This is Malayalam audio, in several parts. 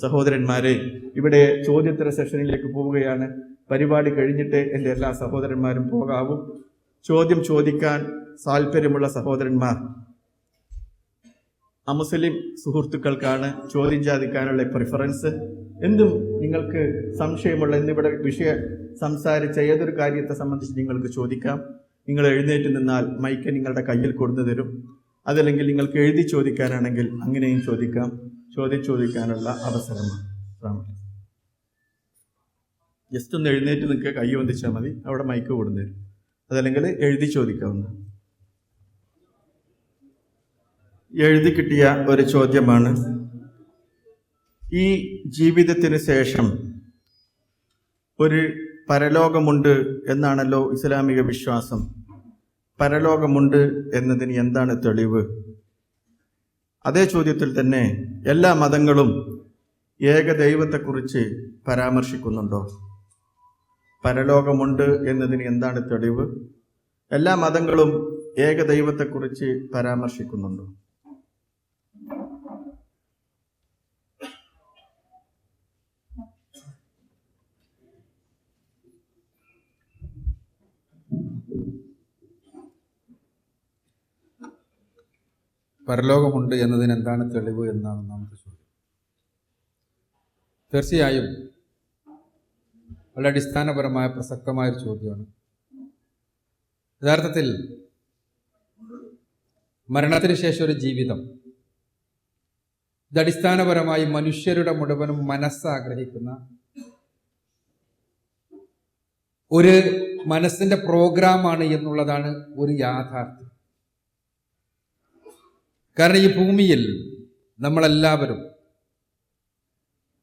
സഹോദരന്മാരെ, ഇവിടെ ചോദ്യോത്തര സെഷനിലേക്ക് പോവുകയാണ്. പരിപാടി കഴിഞ്ഞിട്ട് എൻ്റെ എല്ലാ സഹോദരന്മാരും പോകാവൂ. ചോദ്യം ചോദിക്കാൻ താല്പര്യമുള്ള സഹോദരന്മാർ, അമുസ്ലിം സുഹൃത്തുക്കൾക്കാണ് ചോദ്യം ചോദിക്കാനുള്ള പ്രിഫറൻസ്. എന്തും നിങ്ങൾക്ക് സംശയമുള്ള എന്നിവിടെ വിഷയം സംസാരിച്ച ഏതൊരു കാര്യത്തെ സംബന്ധിച്ച് നിങ്ങൾക്ക് ചോദിക്കാം. നിങ്ങൾ എഴുന്നേറ്റ് നിന്നാൽ മൈക്ക് നിങ്ങളുടെ കയ്യിൽ കൊടുത്തു തരും. അതല്ലെങ്കിൽ നിങ്ങൾക്ക് എഴുതി ചോദിക്കാനാണെങ്കിൽ അങ്ങനെയും ചോദിക്കാം. ചോദ്യം ചോദിക്കാനുള്ള അവസരമാണ്. ജസ്റ്റ് ഒന്ന് എഴുന്നേറ്റ് നിങ്ങൾക്ക് കൈ വന്ദിച്ചാൽ മതി, അവിടെ മൈക്ക് കൊടുത്തു തരും. അതല്ലെങ്കിൽ എഴുതി ചോദിക്കാവുന്ന. എഴുതി കിട്ടിയ ഒരു ചോദ്യമാണ്, ഈ ജീവിതത്തിന് ശേഷം ഒരു പരലോകമുണ്ട് എന്നാണല്ലോ ഇസ്ലാമിക വിശ്വാസം. പരലോകമുണ്ട് എന്നതിന് എന്താണ് തെളിവ്? അതേ ചോദ്യത്തിൽ തന്നെ എല്ലാ മതങ്ങളും ഏകദൈവത്തെക്കുറിച്ച് പരാമർശിക്കുന്നുണ്ടോ? പരലോകമുണ്ട് എന്നതിന് എന്താണ് തെളിവ്? എല്ലാ മതങ്ങളും ഏകദൈവത്തെക്കുറിച്ച് പരാമർശിക്കുന്നുണ്ടോ? പരലോകമുണ്ട് എന്നതിന് എന്താണ് തെളിവ് എന്നാണ് ഒന്നാമത്തെ ചോദ്യം. തീർച്ചയായും വളരെ അടിസ്ഥാനപരമായ പ്രസക്തമായൊരു ചോദ്യമാണ്. യഥാർത്ഥത്തിൽ മരണത്തിന് ശേഷം ഒരു ജീവിതം, ഇത് അടിസ്ഥാനപരമായി മനുഷ്യരുടെ മുഴുവനും മനസ്സ് ആഗ്രഹിക്കുന്ന ഒരു മനസ്സിന്റെ പ്രോഗ്രാമാണ് എന്നുള്ളതാണ് ഒരു യാഥാർത്ഥ്യം. കാരണം ഈ ഭൂമിയിൽ നമ്മളെല്ലാവരും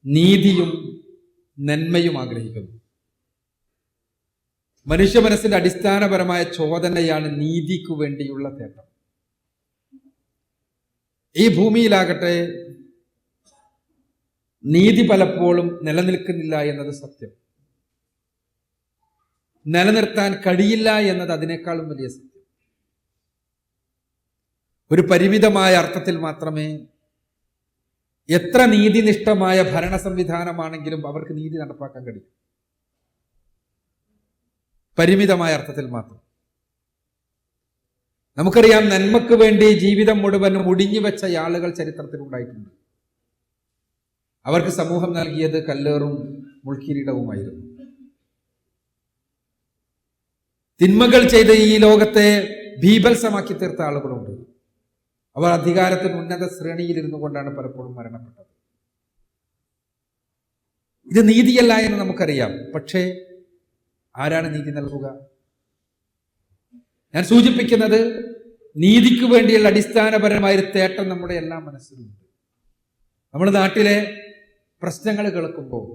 നീതിയും നന്മയും ആഗ്രഹിക്കുന്നു. മനുഷ്യ മനസ്സിന്റെ അടിസ്ഥാനപരമായ ചോദനയാണ് നീതിക്കു വേണ്ടിയുള്ള തേട്ടം. ഈ ഭൂമിയിലാകട്ടെ നീതി പലപ്പോഴും നിലനിൽക്കുന്നില്ല എന്നത് സത്യം. നിലനിർത്താൻ കഴിയില്ല എന്നത് അതിനേക്കാളും വലിയ സത്യം. ഒരു പരിമിതമായ അർത്ഥത്തിൽ മാത്രമേ എത്ര നീതിനിഷ്ഠമായ ഭരണ സംവിധാനമാണെങ്കിലും അവർക്ക് നീതി നടപ്പാക്കാൻ കഴിയും. പരിമിതമായ അർത്ഥത്തിൽ മാത്രം. നമുക്കറിയാം, നന്മക്ക് വേണ്ടി ജീവിതം മുഴുവനും ഒടിഞ്ഞു വെച്ച ആളുകൾ ചരിത്രത്തിൽ ഉണ്ടായിട്ടുണ്ട്. അവർക്ക് സമൂഹം നൽകിയത് കല്ലേറും മുൾക്കിരീടവുമായിരുന്നു. തിന്മകൾ ചെയ്ത് ഈ ലോകത്തെ ഭീഭത്സമാക്കി തീർത്ത ആളുകളുണ്ട്. അവർ അധികാരത്തിന് ഉന്നത ശ്രേണിയിലിരുന്നു കൊണ്ടാണ് പലപ്പോഴും മരണപ്പെട്ടത്. ഇത് നീതിയല്ല എന്ന് നമുക്കറിയാം. പക്ഷേ ആരാണ് നീതി നൽകുക? ഞാൻ സൂചിപ്പിക്കുന്നത്, നീതിക്ക് വേണ്ടിയുള്ള അടിസ്ഥാനപരമായ ഒരു തേട്ടം നമ്മുടെ എല്ലാ മനസ്സിലുണ്ട്. നമ്മുടെ നാട്ടിലെ പ്രശ്നങ്ങൾ കേൾക്കുമ്പോൾ,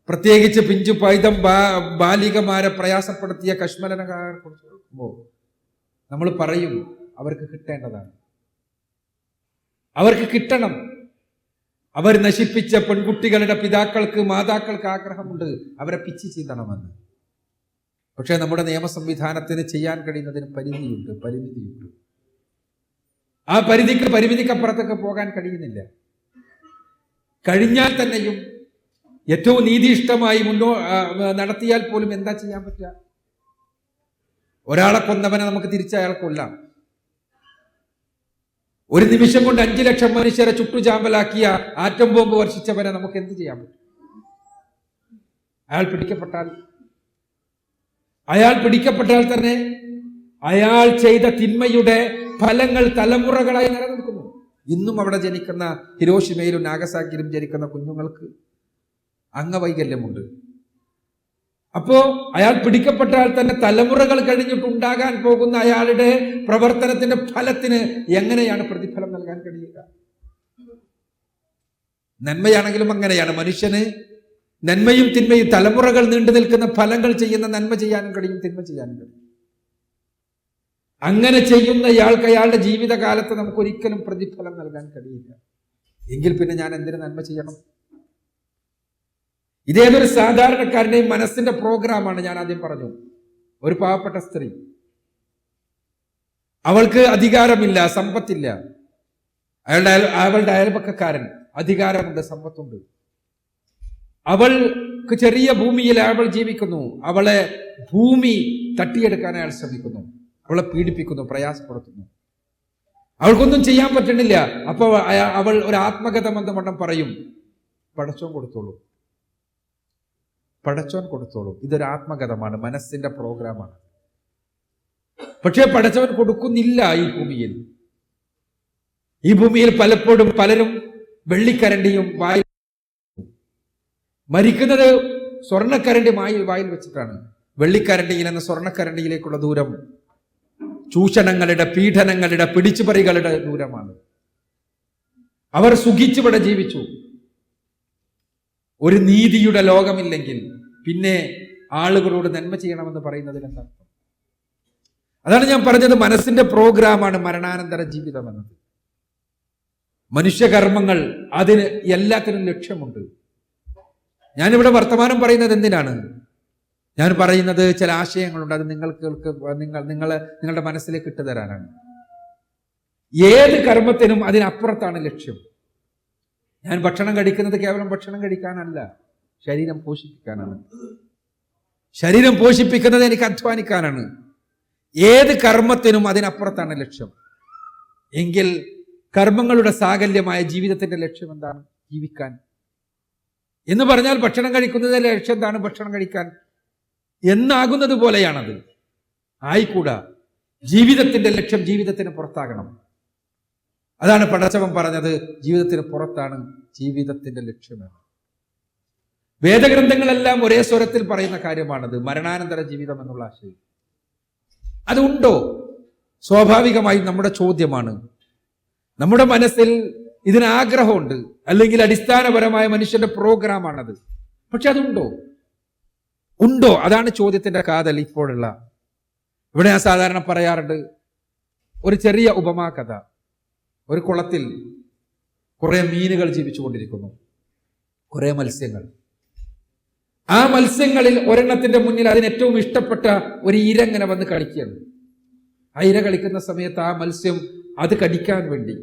പ്രത്യേകിച്ച് പിഞ്ചു പൈതം ബാലികമാരെ പ്രയാസപ്പെടുത്തിയ കശ്മലനക്കാരെ കുറിച്ച് കേൾക്കുമ്പോൾ നമ്മൾ പറയും, അവർക്ക് കിട്ടേണ്ടതാണ്, അവർക്ക് കിട്ടണം. അവർ നശിപ്പിച്ച പെൺകുട്ടികളുടെ പിതാക്കൾക്ക് മാതാക്കൾക്ക് ആഗ്രഹമുണ്ട് അവരെ പിച്ചി ചീന്തണമെന്ന്. പക്ഷേ നമ്മുടെ നിയമ സംവിധാനത്തിന് ചെയ്യാൻ കഴിയുന്നതിന് പരിമിതിയുണ്ട്. ആ പരിമിതിക്കപ്പുറത്തൊക്കെ പോകാൻ കഴിയുന്നില്ല. കഴിഞ്ഞാൽ തന്നെയും ഏറ്റവും നീതിയിഷ്ടമായി നടത്തിയാൽ പോലും എന്താ ചെയ്യാൻ പറ്റുക? ഒരാളെ കൊന്നവനെ നമുക്ക് തിരിച്ചയാൾ കൊല്ലാം. ഒരു നിമിഷം കൊണ്ട് 5 ലക്ഷം മനുഷ്യരെ ചുട്ടുചാമ്പലാക്കിയ ആറ്റം ബോംബ് വർഷിച്ചവനെ നമുക്ക് എന്ത് ചെയ്യാൻ പറ്റും? അയാൾ പിടിക്കപ്പെട്ടാൽ തന്നെ അയാൾ ചെയ്ത തിന്മയുടെ ഫലങ്ങൾ തലമുറകളായി നിലനിൽക്കുന്നു. ഇന്നും അവിടെ ജനിക്കുന്ന ഹിരോഷിമയിലും നാഗസാക്കിയിലും ജനിക്കുന്ന കുഞ്ഞുങ്ങൾക്ക് അംഗവൈകല്യമുണ്ട്. അപ്പോ അയാൾ പിടിക്കപ്പെട്ടാൽ തന്നെ തലമുറകൾ കഴിഞ്ഞിട്ടുണ്ടാകാൻ പോകുന്ന അയാളുടെ പ്രവർത്തനത്തിന്റെ ഫലത്തിന് എങ്ങനെയാണ് പ്രതിഫലം നൽകാൻ കഴിയുക? നന്മയാണെങ്കിലും അങ്ങനെയാണ്. മനുഷ്യന് നന്മയും തിന്മയും തലമുറകൾ നീണ്ടു നിൽക്കുന്ന ഫലങ്ങൾ ചെയ്യുന്ന നന്മ ചെയ്യാനും കഴിയും, തിന്മ ചെയ്യാനും കഴിയും. അങ്ങനെ ചെയ്യുന്ന ഇയാൾക്ക് അയാളുടെ ജീവിതകാലത്ത് നമുക്ക് ഒരിക്കലും പ്രതിഫലം നൽകാൻ കഴിയില്ല. എങ്കിൽ പിന്നെ ഞാൻ എന്തിനു നന്മ ചെയ്യണം? ഇതേതൊരു സാധാരണക്കാരൻ്റെയും മനസ്സിന്റെ പ്രോഗ്രാമാണ്. ഞാൻ ആദ്യം പറഞ്ഞു, ഒരു പാവപ്പെട്ട സ്ത്രീ, അവൾക്ക് അധികാരമില്ല, സമ്പത്തില്ല. അവളുടെ അയൽപക്കക്കാരൻ അധികാരമുണ്ട്, സമ്പത്തുണ്ട്. അവൾക്ക് ചെറിയ ഭൂമിയിൽ അവൾ ജീവിക്കുന്നു. അവളെ ഭൂമി തട്ടിയെടുക്കാൻ അയാൾ ശ്രമിക്കുന്നു, അവളെ പീഡിപ്പിക്കുന്നു, പ്രയാസപ്പെടുത്തുന്നു. അവൾക്കൊന്നും ചെയ്യാൻ പറ്റുന്നില്ല. അപ്പോൾ അവൾ ഒരു ആത്മകഥം എന്ന മണ്ണം പറയും, പടച്ചോൻ കൊടുത്തോളൂ, പടച്ചോൻ കൊടുത്തോളൂ. ഇതൊരു ആത്മകഥമാണ്, മനസ്സിന്റെ പ്രോഗ്രാമാണ്. പക്ഷേ പടച്ചവൻ കൊടുക്കുന്നില്ല. ഈ ഭൂമിയിൽ പലപ്പോഴും പലരും വെള്ളിക്കരണ്ടിയും വായിൽ, മരിക്കുന്നത് സ്വർണ്ണക്കരണ്ടി വായിൽ വെച്ചിട്ടാണ്. വെള്ളിക്കരണ്ടിയിൽ നിന്ന് സ്വർണ്ണക്കരണ്ടിയിലേക്കുള്ള ദൂരം ചൂഷണങ്ങളുടെ, പീഡനങ്ങളുടെ, പിടിച്ചുപറികളുടെ ദൂരമാണ്. അവർ സുഖിച്ചുവിടെ ജീവിച്ചു. ഒരു നീതിയുടെ ലോകമില്ലെങ്കിൽ പിന്നെ ആളുകളോട് നന്മ ചെയ്യണമെന്ന് പറയുന്നതിൽ എന്തർത്ഥം? അതാണ് ഞാൻ പറഞ്ഞത്, മനസ്സിന്റെ പ്രോഗ്രാമാണ് മരണാനന്തര ജീവിതം എന്നത്. മനുഷ്യകർമ്മങ്ങൾ, അതിന് എല്ലാത്തിനും ലക്ഷ്യമുണ്ട്. ഞാനിവിടെ വർത്തമാനം പറയുന്നത് എന്തിനാണ്? ഞാൻ പറയുന്നത് ചില ആശയങ്ങളുണ്ട്, അത് നിങ്ങളുടെ മനസ്സിലേക്ക് ഇട്ടുതരാനാണ്. ഏത് കർമ്മത്തിനും അതിനപ്പുറത്താണ് ലക്ഷ്യം. ഞാൻ ഭക്ഷണം കഴിക്കുന്നത് കേവലം ഭക്ഷണം കഴിക്കാനല്ല, ശരീരം പോഷിപ്പിക്കാനാണ്. ശരീരം പോഷിപ്പിക്കുന്നത് എനിക്ക് അധ്വാനിക്കാനാണ്. ഏത് കർമ്മത്തിനും അതിനപ്പുറത്താണ് ലക്ഷ്യം. എങ്കിൽ കർമ്മങ്ങളുടെ സാകല്യമായ ജീവിതത്തിന്റെ ലക്ഷ്യം എന്താണ്? ജീവിക്കാൻ എന്ന് പറഞ്ഞാൽ ഭക്ഷണം കഴിക്കുന്നതിന്റെ ലക്ഷ്യം എന്താണ്? ഭക്ഷണം കഴിക്കാൻ എന്നാകുന്നത് പോലെയാണത്. ആയിക്കൂടാ. ജീവിതത്തിന്റെ ലക്ഷ്യം ജീവിതത്തിന് പുറത്താകണം. അതാണ് പടച്ചവൻ പറഞ്ഞത്, ജീവിതത്തിന് പുറത്താണ് ജീവിതത്തിന്റെ ലക്ഷ്യമാണ്. വേദഗ്രന്ഥങ്ങളെല്ലാം ഒരേ സ്വരത്തിൽ പറയുന്ന കാര്യമാണത്, മരണാനന്തര ജീവിതം എന്നുള്ള ആശയം. അതുണ്ടോ? സ്വാഭാവികമായും നമ്മുടെ ചോദ്യമാണ്. നമ്മുടെ മനസ്സിൽ ഇതിന് ആഗ്രഹമുണ്ട്, അല്ലെങ്കിൽ അടിസ്ഥാനപരമായ മനുഷ്യന്റെ പ്രോഗ്രാമാണത്. പക്ഷെ അതുണ്ടോ? ഉണ്ടോ? അതാണ് ചോദ്യത്തിന്റെ കാതൽ ഇപ്പോഴുള്ള. ഇവിടെ ഞാൻ സാധാരണ പറയാറുണ്ട് ഒരു ചെറിയ ഉപമാ കഥ. ഒരു കുളത്തിൽ കുറെ മീനുകൾ ജീവിച്ചുകൊണ്ടിരിക്കുന്നു, കുറെ മത്സ്യങ്ങൾ. ആ മത്സ്യങ്ങളിൽ ഒരെണ്ണത്തിന്റെ മുന്നിൽ അതിന് ഏറ്റവും ഇഷ്ടപ്പെട്ട ഒരു ഇര ഇങ്ങനെ വന്ന് കളിക്കുകയാണ്. ആ ഇര കളിക്കുന്ന സമയത്ത് ആ മത്സ്യം അത് കടിക്കാൻ വേണ്ടി,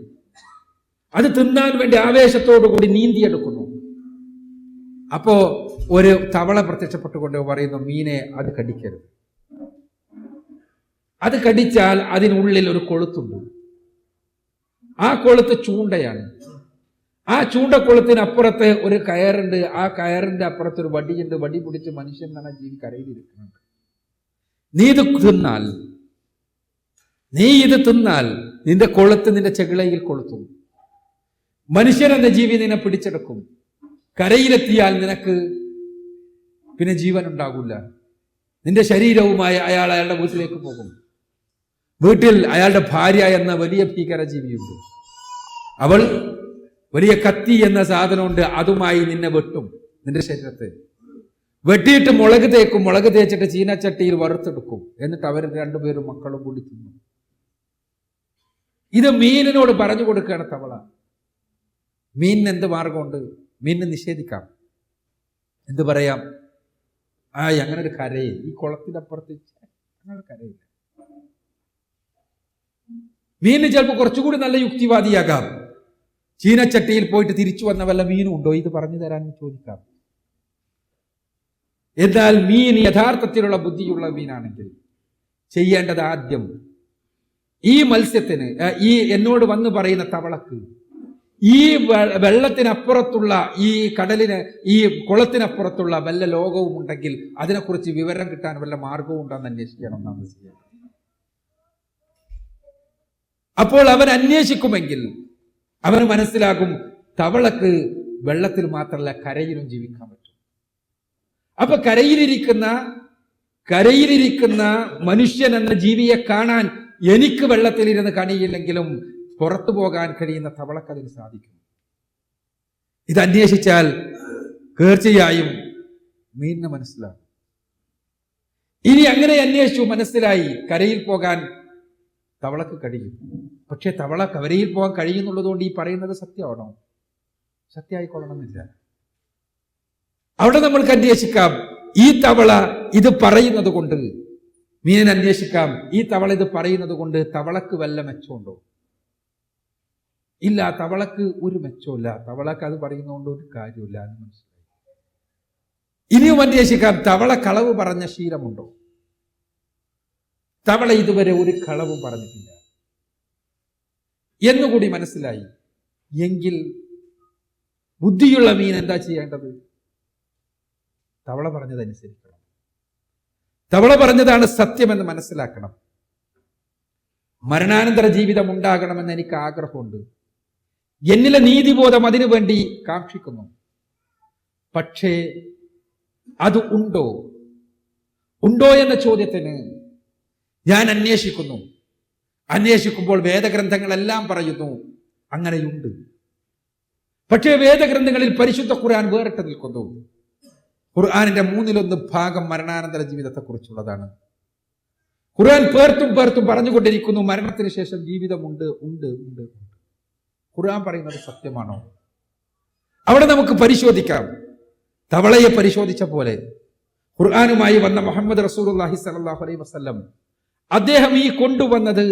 അത് തിന്നാൻ വേണ്ടി ആവേശത്തോടു കൂടി നീന്തിയെടുക്കുന്നു. അപ്പോ ഒരു തവള പ്രത്യക്ഷപ്പെട്ടുകൊണ്ട് പറയുന്നു, മീനെ അത് കടിക്കരുത്, അത് കടിച്ചാൽ അതിനുള്ളിൽ ഒരു കൊളുത്തുണ്ട്. ആ കൊളുത്ത് ചൂണ്ടയാണ്. ആ ചൂണ്ടക്കൊളുത്തിനപ്പുറത്ത് ഒരു കയറുണ്ട്. ആ കയറിന്റെ അപ്പുറത്ത് ഒരു വടിയുണ്ട്. വടി പിടിച്ച് മനുഷ്യൻ എന്ന ജീവി കരയിലിരിക്കുന്നുണ്ട്. നീ ഇത് തിന്നാൽ നിന്റെ കൊളുത്ത് നിന്റെ ചെകിളയിൽ കൊളുത്തും. മനുഷ്യൻ എന്ന ജീവി നിന്നെ പിടിച്ചെടുക്കും. കരയിലെത്തിയാൽ നിനക്ക് പിന്നെ ജീവൻ ഉണ്ടാകില്ല. നിന്റെ ശരീരവുമായി അയാൾ അയാളുടെ വീട്ടിലേക്ക് പോകും. വീട്ടിൽ അയാളുടെ ഭാര്യ എന്ന വലിയ ഭീകര ജീവിയുണ്ട്. അവൾ വലിയ കത്തി എന്ന സാധനമുണ്ട്, അതുമായി നിന്നെ വെട്ടും. നിന്റെ ശരീരത്തെ വെട്ടിയിട്ട് മുളക് തേക്കും. മുളക് തേച്ചിട്ട് ചീനച്ചട്ടിയിൽ വറുത്തെടുക്കും. എന്നിട്ട് അവർ രണ്ടുപേരും മക്കളും കൂടി തിന്നും. ഇത് മീനിനോട് പറഞ്ഞു കൊടുക്കുകയാണ് തവള. മീനിന് എന്ത് മാർഗമുണ്ട്? മീനിനെ നിഷേധിക്കാം. എന്ത് പറയാം? അങ്ങനെ ഒരു കരയിൽ, ഈ കുളത്തിനപ്പുറത്ത് അങ്ങനെ കരയില്ല. മീനിന് ചിലപ്പോൾ കുറച്ചുകൂടി നല്ല യുക്തിവാദിയാകാം. ചീനച്ചട്ടിയിൽ പോയിട്ട് തിരിച്ചു വന്ന വല്ല മീനും ഉണ്ടോ ഇത് പറഞ്ഞു തരാൻ ചോദിക്കാം. എന്നാൽ മീൻ യഥാർത്ഥത്തിലുള്ള ബുദ്ധിയുള്ള മീനാണെങ്കിൽ ചെയ്യേണ്ടത് ആദ്യം ഈ മത്സ്യത്തിന്, ഈ എന്നോട് വന്ന് പറയുന്ന തവളക്ക്, ഈ വെള്ളത്തിനപ്പുറത്തുള്ള, ഈ കടലിന്, ഈ കുളത്തിനപ്പുറത്തുള്ള വല്ല ലോകവും ഉണ്ടെങ്കിൽ അതിനെക്കുറിച്ച് വിവരം കിട്ടാൻ വല്ല മാർഗവും ഉണ്ടെന്ന് അന്വേഷിക്കണം നമ്മൾ ചെയ്യണം. അപ്പോൾ അവൻ അന്വേഷിക്കുമെങ്കിൽ അവന് മനസ്സിലാകും തവളക്ക് വെള്ളത്തിൽ മാത്രമല്ല കരയിലും ജീവിക്കാൻ പറ്റും. അപ്പൊ കരയിലിരിക്കുന്ന മനുഷ്യൻ എന്ന ജീവിയെ കാണാൻ എനിക്ക് വെള്ളത്തിലിരുന്ന് കഴിയില്ലെങ്കിലും പുറത്തു പോകാൻ കഴിയുന്ന തവളക്ക് അതിന് സാധിക്കും. ഇത് അന്വേഷിച്ചാൽ തീർച്ചയായും മീനിന് മനസ്സിലാകും. ഇനി അങ്ങനെ അന്വേഷിച്ചു, മനസ്സിലായി, കരയിൽ പോകാൻ തവളക്ക് കഴിയും. പക്ഷെ തവള കരയിൽ പോകാൻ കഴിയുന്നുള്ളതുകൊണ്ട് ഈ പറയുന്നത് സത്യമാണോ? സത്യമായിക്കൊള്ളണമെന്നില്ല. അവിടെ നമ്മൾക്ക് അന്വേഷിക്കാം, ഈ തവള ഇത് പറയുന്നത് കൊണ്ട്. മീനിനെ അന്വേഷിക്കാം, ഈ തവള ഇത് പറയുന്നത് കൊണ്ട് തവളക്ക് വല്ല മെച്ചമുണ്ടോ? ഇല്ല, തവളക്ക് ഒരു മെച്ചമില്ല, തവളക്ക് അത് പറയുന്നതുകൊണ്ട് ഒരു കാര്യമില്ല എന്ന് മനസ്സിലായി. ഇനിയും അന്വേഷിക്കാം, തവള കളവ് പറഞ്ഞ ശീലമുണ്ടോ? തവള ഇതുവരെ ഒരു കളവും പറഞ്ഞിട്ടില്ല എന്നുകൂടി മനസ്സിലായി. എങ്കിൽ ബുദ്ധിയുള്ള മീൻ എന്താ ചെയ്യേണ്ടത്? തവള പറഞ്ഞതനുസരിക്കണം. തവള പറഞ്ഞതാണ് സത്യമെന്ന് മനസ്സിലാക്കണം. മരണാനന്തര ജീവിതം ഉണ്ടാകണമെന്ന് എനിക്ക് ആഗ്രഹമുണ്ട്. എന്നിലെ നീതിബോധം അതിനു വേണ്ടി കാക്ഷിക്കുന്നു. പക്ഷേ അത് ഉണ്ടോ എന്ന ചോദ്യത്തിന് ഞാൻ അന്വേഷിക്കുന്നു. അന്വേഷിക്കുമ്പോൾ വേദഗ്രന്ഥങ്ങളെല്ലാം പറയുന്നു അങ്ങനെയുണ്ട്. പക്ഷേ വേദഗ്രന്ഥങ്ങളിൽ പരിശുദ്ധ ഖുർആൻ വേറിട്ട് നിൽക്കുന്നു. ഖുർആനിന്റെ 1/3 ഭാഗം മരണാനന്തര ജീവിതത്തെക്കുറിച്ചുള്ളതാണ്. ഖുർആൻ പേർത്തും പറഞ്ഞുകൊണ്ടിരിക്കുന്നു മരണത്തിന് ശേഷം ജീവിതമുണ്ട്, ഉണ്ട്. ഖുർആൻ പറയുന്നത് സത്യമാണോ? അവിടെ നമുക്ക് പരിശോധിക്കാം. തവളയെ പരിശോധിച്ച പോലെ ഖുർആനുമായി വന്ന മുഹമ്മദ് റസൂലുള്ളാഹി സ്വല്ലല്ലാഹു അലൈഹി വസല്ലം അദ്ദേഹം ഈ കൊണ്ടുവന്നത്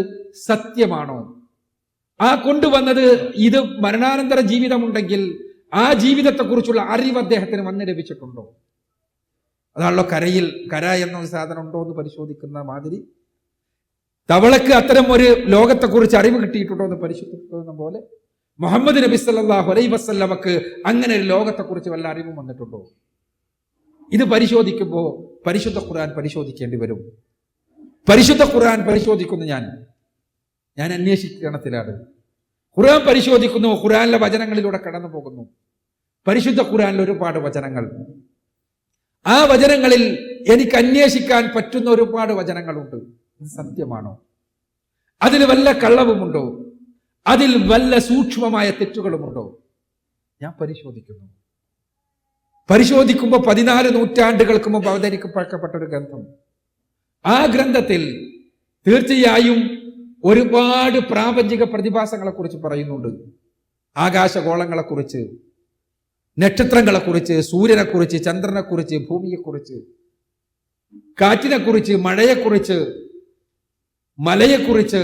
സത്യമാണോ? ആ കൊണ്ടുവന്നത് ഇത് മരണാനന്തര ജീവിതമുണ്ടെങ്കിൽ ആ ജീവിതത്തെക്കുറിച്ചുള്ള അറിവ് അദ്ദേഹത്തിന് വന്ന് ലഭിച്ചിട്ടുണ്ടോ? അതാണല്ലോ കര എന്ന സാധനം ഉണ്ടോ എന്ന് പരിശോധിക്കുന്ന മാതിരി തവളക്ക് അത്തരം ഒരു ലോകത്തെക്കുറിച്ച് അറിവ് കിട്ടിയിട്ടുണ്ടോ എന്ന് പരിശോധിക്കുന്ന പോലെ മുഹമ്മദ് നബി സല്ലല്ലാഹു അലൈഹി വസല്ലമക്ക് അങ്ങനെ ഒരു ലോകത്തെക്കുറിച്ച് വല്ല അറിവും വന്നിട്ടുണ്ടോ? ഇത് പരിശോധിക്കുമ്പോൾ പരിശുദ്ധ ഖുർആൻ പരിശോധിക്കേണ്ടി വരും. പരിശുദ്ധ ഖുർആൻ പരിശോധിക്കുന്നു. ഞാൻ അന്വേഷിക്കണത്തിലാണ്. ഖുർആൻ പരിശോധിക്കുന്നു. ഖുർആനിലെ വചനങ്ങളിലൂടെ കടന്നു പോകുന്നു. പരിശുദ്ധ ഖുർആനിൽ ഒരുപാട് വചനങ്ങൾ. ആ വചനങ്ങളിൽ എനിക്ക് അന്വേഷിക്കാൻ പറ്റുന്ന ഒരുപാട് വചനങ്ങളുണ്ട്. ഇത് സത്യമാണോ? അതിൽ വല്ല കള്ളവുമുണ്ടോ? അതിൽ വല്ല സൂക്ഷ്മമായ തെറ്റുകളുമുണ്ടോ? ഞാൻ പരിശോധിക്കുന്നു. പരിശോധിക്കുമ്പോൾ 14 നൂറ്റാണ്ടുകൾക്ക് മുമ്പ് അവതരിക്കപ്പെട്ട ഒരു ഗ്രന്ഥം. ആ ഗ്രന്ഥത്തിൽ തീർച്ചയായും ഒരുപാട് പ്രാപഞ്ചിക പ്രതിഭാസങ്ങളെക്കുറിച്ച് പറയുന്നുണ്ട്. ആകാശഗോളങ്ങളെക്കുറിച്ച്, നക്ഷത്രങ്ങളെക്കുറിച്ച്, സൂര്യനെക്കുറിച്ച്, ചന്ദ്രനെക്കുറിച്ച്, ഭൂമിയെക്കുറിച്ച്, കാറ്റിനെക്കുറിച്ച്, മഴയെക്കുറിച്ച്, മലയെക്കുറിച്ച്,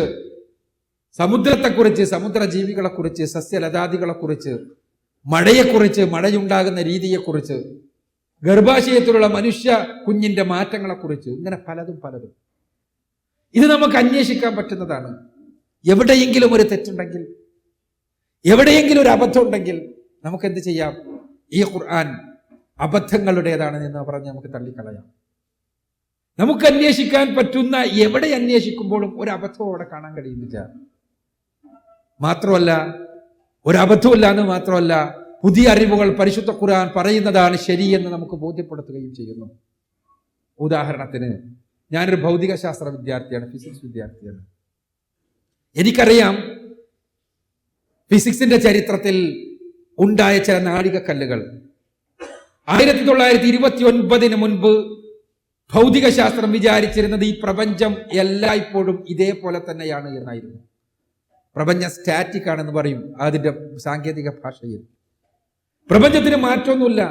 സമുദ്രത്തെക്കുറിച്ച്, സമുദ്രജീവികളെക്കുറിച്ച്, സസ്യലതാദികളെക്കുറിച്ച്, മഴയെക്കുറിച്ച്, മഴയുണ്ടാകുന്ന രീതിയെക്കുറിച്ച്, ഗർഭാശയത്തിലുള്ള മനുഷ്യ കുഞ്ഞിന്റെ മാറ്റങ്ങളെക്കുറിച്ച്, ഇങ്ങനെ പലതും. ഇത് നമുക്ക് അന്വേഷിക്കാൻ പറ്റുന്നതാണ്. എവിടെയെങ്കിലും ഒരു തെറ്റുണ്ടെങ്കിൽ, എവിടെയെങ്കിലും ഒരു അബദ്ധം ഉണ്ടെങ്കിൽ നമുക്ക് എന്ത് ചെയ്യാം? ഈ ഖുർആൻ അബദ്ധങ്ങളുടേതാണ് എന്ന് പറഞ്ഞ് നമുക്ക് തള്ളിക്കളയാം. നമുക്ക് അന്വേഷിക്കാൻ പറ്റുന്ന എവിടെ അന്വേഷിക്കുമ്പോഴും ഒരു അബദ്ധവും അവിടെ കാണാൻ കഴിയുന്നില്ല. മാത്രമല്ല, ഒരു അബദ്ധമില്ല എന്ന് മാത്രമല്ല, പുതിയ അറിവുകൾ പരിശുദ്ധ ഖുർആൻ പറയുന്നതാണ് ശരിയെന്ന് നമുക്ക് ബോധ്യപ്പെടുത്തുകയും ചെയ്യുന്നു. ഉദാഹരണത്തിന്, ഞാനൊരു ഭൗതിക ശാസ്ത്ര വിദ്യാർത്ഥിയാണ്, ഫിസിക്സ് വിദ്യാർത്ഥിയാണ്. എനിക്കറിയാം ഫിസിക്സിന്റെ ചരിത്രത്തിൽ ഉണ്ടായ ചില നാഴികക്കല്ലുകൾ. 1929 മുൻപ് ഭൗതിക ശാസ്ത്രം വിചാരിച്ചിരുന്നത് ഈ പ്രപഞ്ചം എല്ലായ്പ്പോഴും ഇതേപോലെ തന്നെയാണ് എന്നായിരുന്നു. പ്രപഞ്ചം സ്റ്റാറ്റിക് ആണെന്ന് പറയും അതിന്റെ സാങ്കേതിക ഭാഷയിൽ. പ്രപഞ്ചത്തിന് മാറ്റമൊന്നുമില്ല,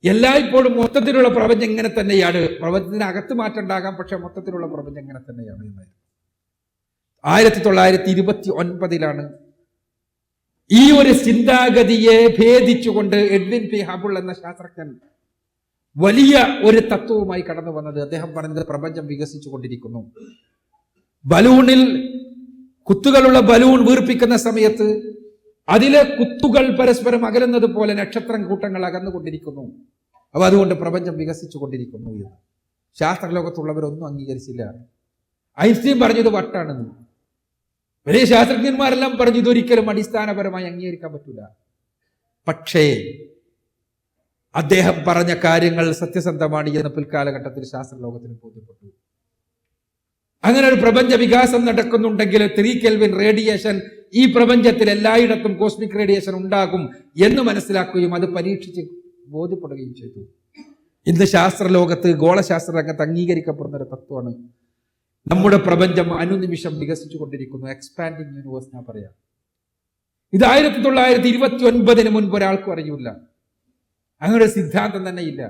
എല്ലായ്പ്പോഴും മൊത്തത്തിലുള്ള പ്രപഞ്ചം ഇങ്ങനെ തന്നെയാണ്. പ്രപഞ്ചത്തിന് അകത്ത് മാറ്റം ഉണ്ടാകാം, പക്ഷെ മൊത്തത്തിലുള്ള പ്രപഞ്ചം ഇങ്ങനെ തന്നെയാണ് എന്നായിരുന്നു. 1929 ഈ ഒരു ചിന്താഗതിയെ ഭേദിച്ചുകൊണ്ട് എഡ്വിൻ പി ഹബിൾ എന്ന ശാസ്ത്രജ്ഞൻ വലിയ ഒരു തത്വവുമായി കടന്നു വന്നത്. അദ്ദേഹം പറഞ്ഞത് പ്രപഞ്ചം വികസിച്ചു കൊണ്ടിരിക്കുന്നു. ബലൂണിൽ കുത്തുകളുള്ള ബലൂൺ വീർപ്പിക്കുന്ന സമയത്ത് അതിലെ കുത്തുകൾ പരസ്പരം അകലുന്നത് പോലെ നക്ഷത്ര കൂട്ടങ്ങൾ അകന്നുകൊണ്ടിരിക്കുന്നു. അപ്പൊ അതുകൊണ്ട് പ്രപഞ്ചം വികസിച്ചു കൊണ്ടിരിക്കുന്നു എന്ന് ശാസ്ത്രലോകത്തുള്ളവരൊന്നും അംഗീകരിച്ചില്ല. ഐൻസ്റ്റീൻ പറഞ്ഞത് വട്ടാണെന്ന്. വലിയ ശാസ്ത്രജ്ഞന്മാരെല്ലാം പറഞ്ഞു ഇതൊരിക്കലും അടിസ്ഥാനപരമായി അംഗീകരിക്കാൻ പറ്റില്ല. പക്ഷേ അദ്ദേഹം പറഞ്ഞ കാര്യങ്ങൾ സത്യസന്ധമാണ് എന്ന് പിൽക്കാലഘട്ടത്തിൽ ശാസ്ത്രലോകത്തിന് ബോധ്യപ്പെട്ടു. അങ്ങനെ ഒരു പ്രപഞ്ച വികാസം നടക്കുന്നുണ്ടെങ്കിൽ 3 കെൽവിൻ റേഡിയേഷൻ ഈ പ്രപഞ്ചത്തിൽ എല്ലായിടത്തും കോസ്മിക് റേഡിയേഷൻ ഉണ്ടാകും എന്ന് മനസ്സിലാക്കുകയും അത് പരീക്ഷിച്ച് ബോധ്യപ്പെടുകയും ചെയ്തു. ഇന്ന് ശാസ്ത്രലോകത്ത്, ഗോളശാസ്ത്ര രംഗത്ത് അംഗീകരിക്കപ്പെടുന്ന ഒരു തത്വമാണ് നമ്മുടെ പ്രപഞ്ചം അനുനിമിഷം വികസിച്ചു കൊണ്ടിരിക്കുന്നു. എക്സ്പാൻഡിങ് യൂണിവേഴ്സ് ഞാൻ പറയാം. ഇത് 1929 മുൻപ് ഒരാൾക്കും അറിയില്ല. അങ്ങനെ ഒരു സിദ്ധാന്തം തന്നെ ഇല്ല.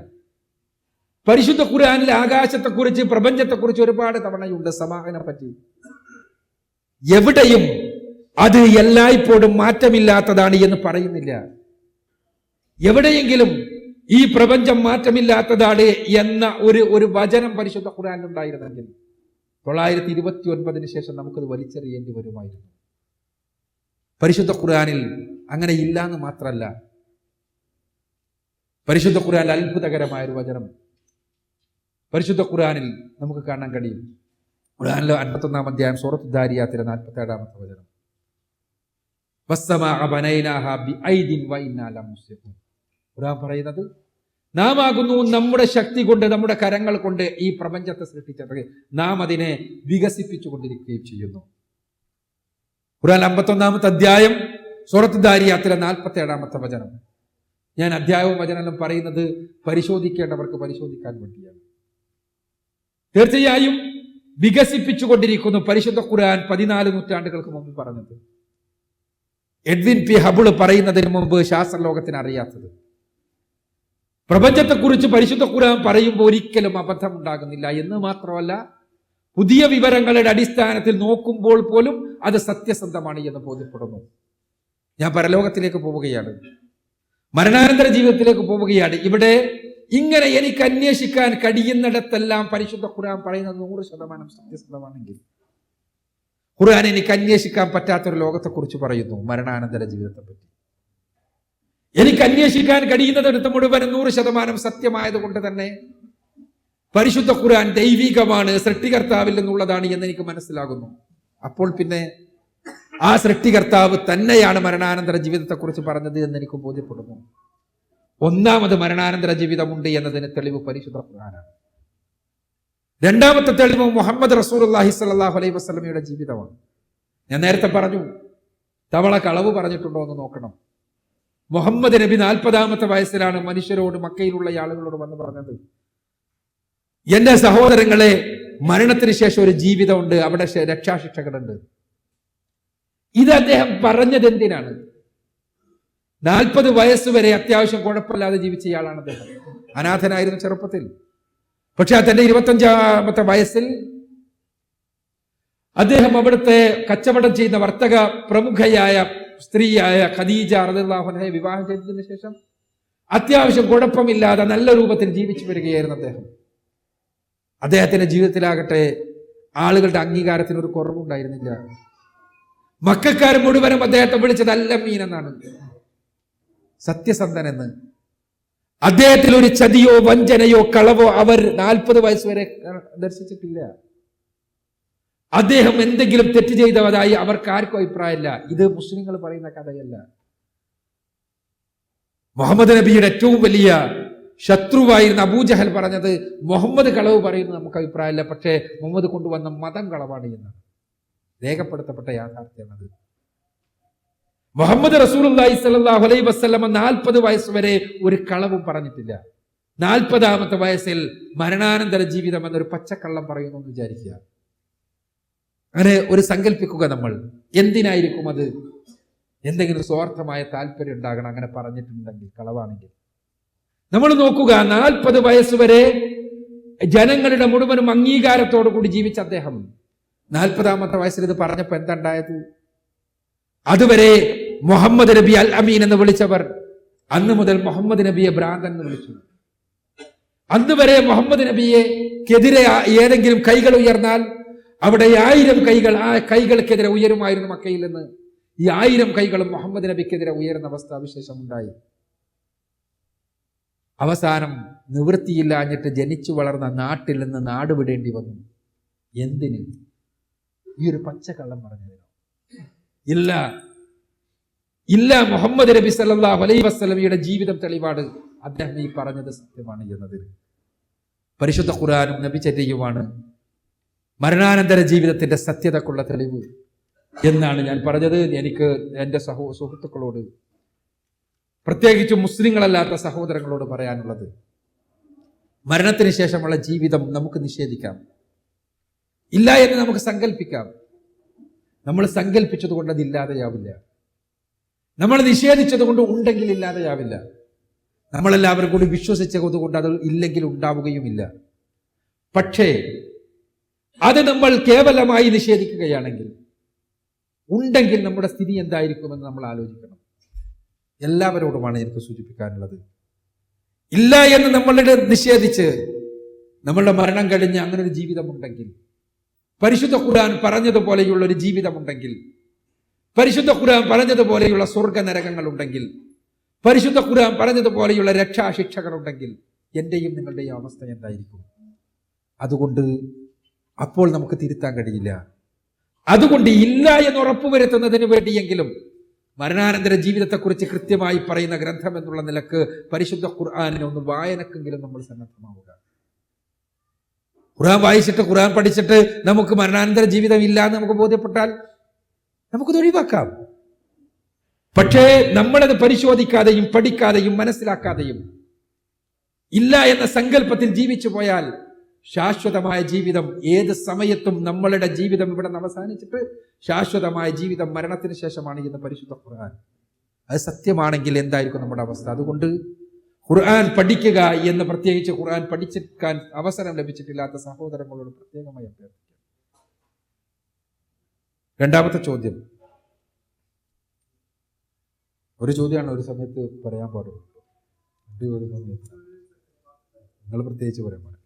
പരിശുദ്ധ ഖുർആനിൽ അത് എല്ലായ്പ്പോഴും മാറ്റമില്ലാത്തതാണ് എന്ന് പറയുന്നില്ല. എവിടെയെങ്കിലും ഈ പ്രപഞ്ചം മാറ്റമില്ലാത്തതാണ് എന്ന ഒരു വചനം പരിശുദ്ധ ഖുർആനിൽ ഉണ്ടായിരുന്നെങ്കിൽ 929 ശേഷം നമുക്കത് വലിച്ചെറിയേണ്ടി വരുമായിരുന്നു. പരിശുദ്ധ ഖുർആനിൽ അങ്ങനെ ഇല്ല എന്ന് മാത്രമല്ല, പരിശുദ്ധ ഖുർആനിൽ അത്ഭുതകരമായ ഒരു വചനം പരിശുദ്ധ ഖുർആനിൽ നമുക്ക് കാണാൻ കഴിയും. ഖുർആനിലെ 51-ാം അധ്യായം സൂറത്ത് ദാരിയാത്തിലെ 47-ാമത്തെ വചനം, വസ്സമാഅ ബനൈനാഹാ ബിഐദിൻ വഇന്നാ ലമുസ്ലിമൂൻ. ഖുർആൻ പറയുന്നത്, നാം ആകുന്നു നമ്മുടെ ശക്തി കൊണ്ട്, നമ്മുടെ കരങ്ങൾ കൊണ്ട് ഈ പ്രപഞ്ചത്തെ സൃഷ്ടിച്ചത്, നാം അതിനെ വികസിപ്പിച്ചു കൊണ്ടിരിക്കുകയും ചെയ്യുന്നു. ഖുർആൻ 51-ാമത്തെ അധ്യായം സൂറത്ത് ദാരിയാത്തിലെ 47-ാമത്തെ വചനം. ഞാൻ അധ്യായവും വചനവും പറയുന്നത് പരിശോധിക്കേണ്ടവർക്ക് പരിശോധിക്കാൻ വേണ്ടിയാണ്. തീർച്ചയായും വികസിപ്പിച്ചുകൊണ്ടിരിക്കുന്നു. പരിശുദ്ധ ഖുർആൻ 14 നൂറ്റാണ്ടുകൾക്ക് മുമ്പ് പറഞ്ഞത്, എഡ്വിൻ പി ഹബിൾ പറയുന്നതിന് മുമ്പ് ശാസ്ത്രലോകത്തിന് അറിയാത്തത്. പ്രപഞ്ചത്തെക്കുറിച്ച് പരിശുദ്ധ ഖുർആൻ പറയുമ്പോൾ ഒരിക്കലും അബദ്ധം ഉണ്ടാകുന്നില്ല എന്ന് മാത്രമല്ല, പുതിയ വിവരങ്ങളുടെ അടിസ്ഥാനത്തിൽ നോക്കുമ്പോൾ പോലും അത് സത്യസന്ധമാണ് എന്ന് ബോധ്യപ്പെടുന്നു. ഞാൻ പരലോകത്തിലേക്ക് പോവുകയാണ്, മരണാനന്തര ജീവിതത്തിലേക്ക് പോവുകയാണ്. ഇവിടെ ഇങ്ങനെ എനിക്ക് അന്വേഷിക്കാൻ കഴിയുന്നിടത്തെല്ലാം പരിശുദ്ധ ഖുർആൻ പറയുന്നത് 100% സത്യസന്ധമാണെങ്കിൽ, ഖുർആൻ എനിക്ക് അന്വേഷിക്കാൻ പറ്റാത്തൊരു ലോകത്തെക്കുറിച്ച് പറയുന്നു, മരണാനന്തര ജീവിതത്തെ പറ്റി. എനിക്ക് അന്വേഷിക്കാൻ കഴിയുന്നതിടത്ത് മുഴുവൻ 100% സത്യമായത് കൊണ്ട് തന്നെ പരിശുദ്ധ ഖുർആൻ ദൈവികമാണ്, സൃഷ്ടികർത്താവിൽ നിന്നുള്ളതാണ് എന്ന് എനിക്ക് മനസ്സിലാകുന്നു. അപ്പോൾ പിന്നെ ആ സൃഷ്ടികർത്താവ് തന്നെയാണ് മരണാനന്തര ജീവിതത്തെക്കുറിച്ച് പറഞ്ഞത് എന്ന് എനിക്ക് ബോധ്യപ്പെടുന്നു. ഒന്നാമത് മരണാനന്തര ജീവിതമുണ്ട് എന്നതിന് തെളിവ് പരിശുദ്ധ ഖുർആനാണ്. രണ്ടാമത്തെ തെളിവ് മുഹമ്മദ് റസൂലുള്ളാഹി സ്വല്ലല്ലാഹു അലൈഹി വസല്ലമയുടെ ജീവിതമാണ്. ഞാൻ നേരത്തെ പറഞ്ഞു, തവള കളവ് പറഞ്ഞിട്ടുണ്ടോ എന്ന് നോക്കണം. മുഹമ്മദ് നബി 40-ാമത്തെ വയസ്സിലാണ് മനുഷ്യരോട്, മക്കയിലുള്ള ആളുകളോട് വന്ന് പറഞ്ഞത്, എന്റെ സഹോദരങ്ങളെ, മരണത്തിന് ശേഷം ഒരു ജീവിതമുണ്ട്, അവിടെ രക്ഷാശിക്ഷകളുണ്ട്. ഇത് അദ്ദേഹം പറഞ്ഞത് എന്തിനാണ്? 40 വയസ്സുവരെ അത്യാവശ്യം കുഴപ്പമില്ലാതെ ജീവിച്ചയാളാണ് അദ്ദേഹം. അനാഥനായിരുന്നു ചെറുപ്പത്തിൽ. പക്ഷെ തന്റെ 25-ാമത്തെ വയസ്സിൽ അദ്ദേഹം അവിടുത്തെ കച്ചവടം ചെയ്യുന്ന വർത്തക പ്രമുഖയായ സ്ത്രീയായ ഖദീജ റളിയല്ലാഹു അൻഹയെ വിവാഹം ചെയ്തതിനു ശേഷം അത്യാവശ്യം കുഴപ്പമില്ലാതെ നല്ല രൂപത്തിൽ ജീവിച്ചു വരികയായിരുന്നു അദ്ദേഹം. അദ്ദേഹത്തിന്റെ ജീവിതത്തിലാകട്ടെ ആളുകളുടെ അംഗീകാരത്തിന് ഒരു കുറവുണ്ടായിരുന്നില്ല. മക്കക്കാർ മുഴുവനും അദ്ദേഹത്തെ വിളിച്ചത് അൽ-അമീൻ എന്നാണ്, സത്യസന്ധൻ എന്ന്. അദ്ദേഹത്തിൽ ഒരു ചതിയോ വഞ്ചനയോ കളവോ അവർ 40 വയസ്സ് വരെ ദർശിച്ചിട്ടില്ല. അദ്ദേഹം എന്തെങ്കിലും തെറ്റ് ചെയ്തതായി അവർക്ക് ആർക്കും അഭിപ്രായമില്ല. ഇത് മുസ്ലിങ്ങൾ പറയുന്ന കഥയല്ല. മുഹമ്മദ് നബിയുടെ ഏറ്റവും വലിയ ശത്രുവായിരുന്ന അബൂജഹൽ പറഞ്ഞത്, മുഹമ്മദ് കളവ് പറയുന്നത് നമുക്ക് അഭിപ്രായമില്ല, പക്ഷേ മുഹമ്മദ് കൊണ്ടുവന്ന മതം കളവാണ് എന്നാണ്. രേഖപ്പെടുത്തപ്പെട്ട യാഥാർത്ഥ്യമാണത്. മുഹമ്മദ് റസൂലുള്ളാഹി സ്വല്ലല്ലാഹു അലൈഹി വസല്ലമ 40 വയസ്സ് വരെ ഒരു കളവും പറഞ്ഞിട്ടില്ല. 40-ാമത്തെ വയസ്സിൽ മരണാനന്തര ജീവിതം എന്നൊരു പച്ചക്കള്ളം പറയുന്നു എന്ന് വിചാരിക്കുക. അങ്ങനെ ഒരു സങ്കല്പിക്കുക നമ്മൾ. എന്തിനായിരിക്കും അത്? എന്തെങ്കിലും സ്വാർത്ഥമായ താല്പര്യം ഉണ്ടാകണം അങ്ങനെ പറഞ്ഞിട്ടുണ്ടെങ്കിൽ, കളവാണെങ്കിൽ. നമ്മൾ നോക്കുക, 40 വയസ്സ് വരെ ജനങ്ങളുടെ മുഴുവനും അംഗീകാരത്തോടു കൂടി ജീവിച്ച അദ്ദേഹം 40-ാമത്തെ വയസ്സിൽ ഇത് പറഞ്ഞപ്പോൾ എന്താ ഉണ്ടായത്? അതുവരെ മുഹമ്മദ് നബി അൽ-അമീൻ എന്ന് വിളിച്ചവർ അന്ന് മുതൽ മുഹമ്മദ് നബിയെ ഭ്രാന്തൻ എന്ന് വിളിച്ചു. അന്ന് വരെ മുഹമ്മദ് നബിയെക്കെതിരെ ഏതെങ്കിലും കൈകൾ ഉയർന്നാൽ അവിടെ 1000 കൈകൾ ആ കൈകൾക്കെതിരെ ഉയരുമായിരുന്നു മക്കയിൽ നിന്ന്. ഈ 1000 കൈകളും മുഹമ്മദ് നബിക്കെതിരെ ഉയരുന്ന അവസ്ഥാവിശേഷം ഉണ്ടായി. അവസാനം നിവൃത്തിയില്ലാഞ്ഞിട്ട് ജനിച്ചു വളർന്ന നാട്ടിൽ നിന്ന് നാട് വിടേണ്ടി വന്നു. എന്തിന്? ഈ ഒരു പച്ചക്കള്ളം പറഞ്ഞതിനോ? ഇല്ല ഇല്ല, മുഹമ്മദ് നബി സല്ലല്ലാഹു അലൈഹി വസല്ലമയുടെ ജീവിതം തെളിവാണ്. അദ്ദേഹം ഈ പറഞ്ഞത് സത്യമാണ് എന്നതിന്. പരിശുദ്ധ ഖുർആനും നബിചര്യയുമാണ് മരണാനന്തര ജീവിതത്തിന്റെ സത്യതക്കുള്ള തെളിവ് എന്നാണ് ഞാൻ പറഞ്ഞത്. എനിക്ക് എൻ്റെ സുഹൃത്തുക്കളോട്, പ്രത്യേകിച്ച് മുസ്ലിങ്ങളല്ലാത്ത സഹോദരങ്ങളോട് പറയാനുള്ളത്, മരണത്തിന് ശേഷമുള്ള ജീവിതം നമുക്ക് നിഷേധിക്കാം, ഇല്ല എന്ന് നമുക്ക് സങ്കല്പിക്കാം. നമ്മൾ സങ്കല്പിച്ചത് കൊണ്ട് അത് ഇല്ലാതെയാവില്ല. നമ്മൾ നിഷേധിച്ചത് കൊണ്ട് ഉണ്ടെങ്കിൽ ഇല്ലാതെയാവില്ല. നമ്മളെല്ലാവരും കൂടി വിശ്വസിച്ചത് കൊണ്ട് അത് ഇല്ലെങ്കിൽ ഉണ്ടാവുകയുമില്ല. പക്ഷേ അത് നമ്മൾ കേവലമായി നിഷേധിക്കുകയാണെങ്കിൽ, ഉണ്ടെങ്കിൽ നമ്മുടെ സ്ഥിതി എന്തായിരിക്കുമെന്ന് നമ്മൾ ആലോചിക്കണം. എല്ലാവരോടുമാണ് എനിക്ക് സൂചിപ്പിക്കാനുള്ളത്. ഇല്ല എന്ന് നമ്മളുടെ നിഷേധിച്ച് നമ്മളുടെ മരണം കഴിഞ്ഞ് അങ്ങനെ ഒരു ജീവിതമുണ്ടെങ്കിൽ, പരിശുദ്ധ ഖുർആൻ പറഞ്ഞതുപോലെയുള്ള ഒരു ജീവിതമുണ്ടെങ്കിൽ, പരിശുദ്ധ ഖുർആൻ പറഞ്ഞതുപോലെയുള്ള സ്വർഗ നരകങ്ങൾ ഉണ്ടെങ്കിൽ, പരിശുദ്ധ ഖുർആൻ പറഞ്ഞതുപോലെയുള്ള രക്ഷാശിക്ഷകളുണ്ടെങ്കിൽ എന്റെയും നിങ്ങളുടെയും അവസ്ഥ എന്തായിരിക്കും? അതുകൊണ്ട് അപ്പോൾ നമുക്ക് തിരുത്താൻ കഴിയില്ല. അതുകൊണ്ട് ഇല്ല എന്ന് ഉറപ്പുവരുത്തുന്നതിന് വേണ്ടിയെങ്കിലും മരണാനന്തര ജീവിതത്തെക്കുറിച്ച് കൃത്യമായി പറയുന്ന ഗ്രന്ഥം എന്നുള്ള നിലക്ക് പരിശുദ്ധ ഖുർആനിനെ ഒന്ന് വായനക്കെങ്കിലും നമ്മൾ സന്നദ്ധമാവുക. ഖുർആൻ വായിച്ചിട്ട് ഖുർആൻ പഠിച്ചിട്ട് നമുക്ക് മരണാനന്തര ജീവിതം ഇല്ല എന്ന് നമുക്ക് ബോധ്യപ്പെട്ടാൽ നമുക്കത് ഒഴിവാക്കാം. പക്ഷേ നമ്മളത് പരിശോധിക്കാതെയും പഠിക്കാതെയും മനസ്സിലാക്കാതെയും ഇല്ല എന്ന സങ്കല്പത്തിൽ ജീവിച്ചു പോയാൽ ശാശ്വതമായ ജീവിതം ഏത് സമയത്തും, നമ്മളുടെ ജീവിതം ഇവിടെ നിന്ന് അവസാനിച്ചിട്ട് ശാശ്വതമായ ജീവിതം മരണത്തിന് ശേഷമാണ് എന്ന് പരിശുദ്ധ ഖുർആൻ. അത് സത്യമാണെങ്കിൽ എന്തായിരിക്കും നമ്മുടെ അവസ്ഥ? അതുകൊണ്ട് ഖുർആൻ പഠിക്കുക എന്ന് പ്രത്യേകിച്ച് ഖുർആൻ പഠിച്ചെടുക്കാൻ അവസരം ലഭിച്ചിട്ടില്ലാത്ത സഹോദരങ്ങളോട് പ്രത്യേകമായി അഭ്യർത്ഥിക്കുക. രണ്ടാമത്തെ ചോദ്യം, ഒരു ചോദ്യമാണ് ഒരു സമയത്ത് പറയാൻ പാടുള്ളൂ. നിങ്ങൾ പ്രത്യേകിച്ച് പറയാൻ പാടില്ല.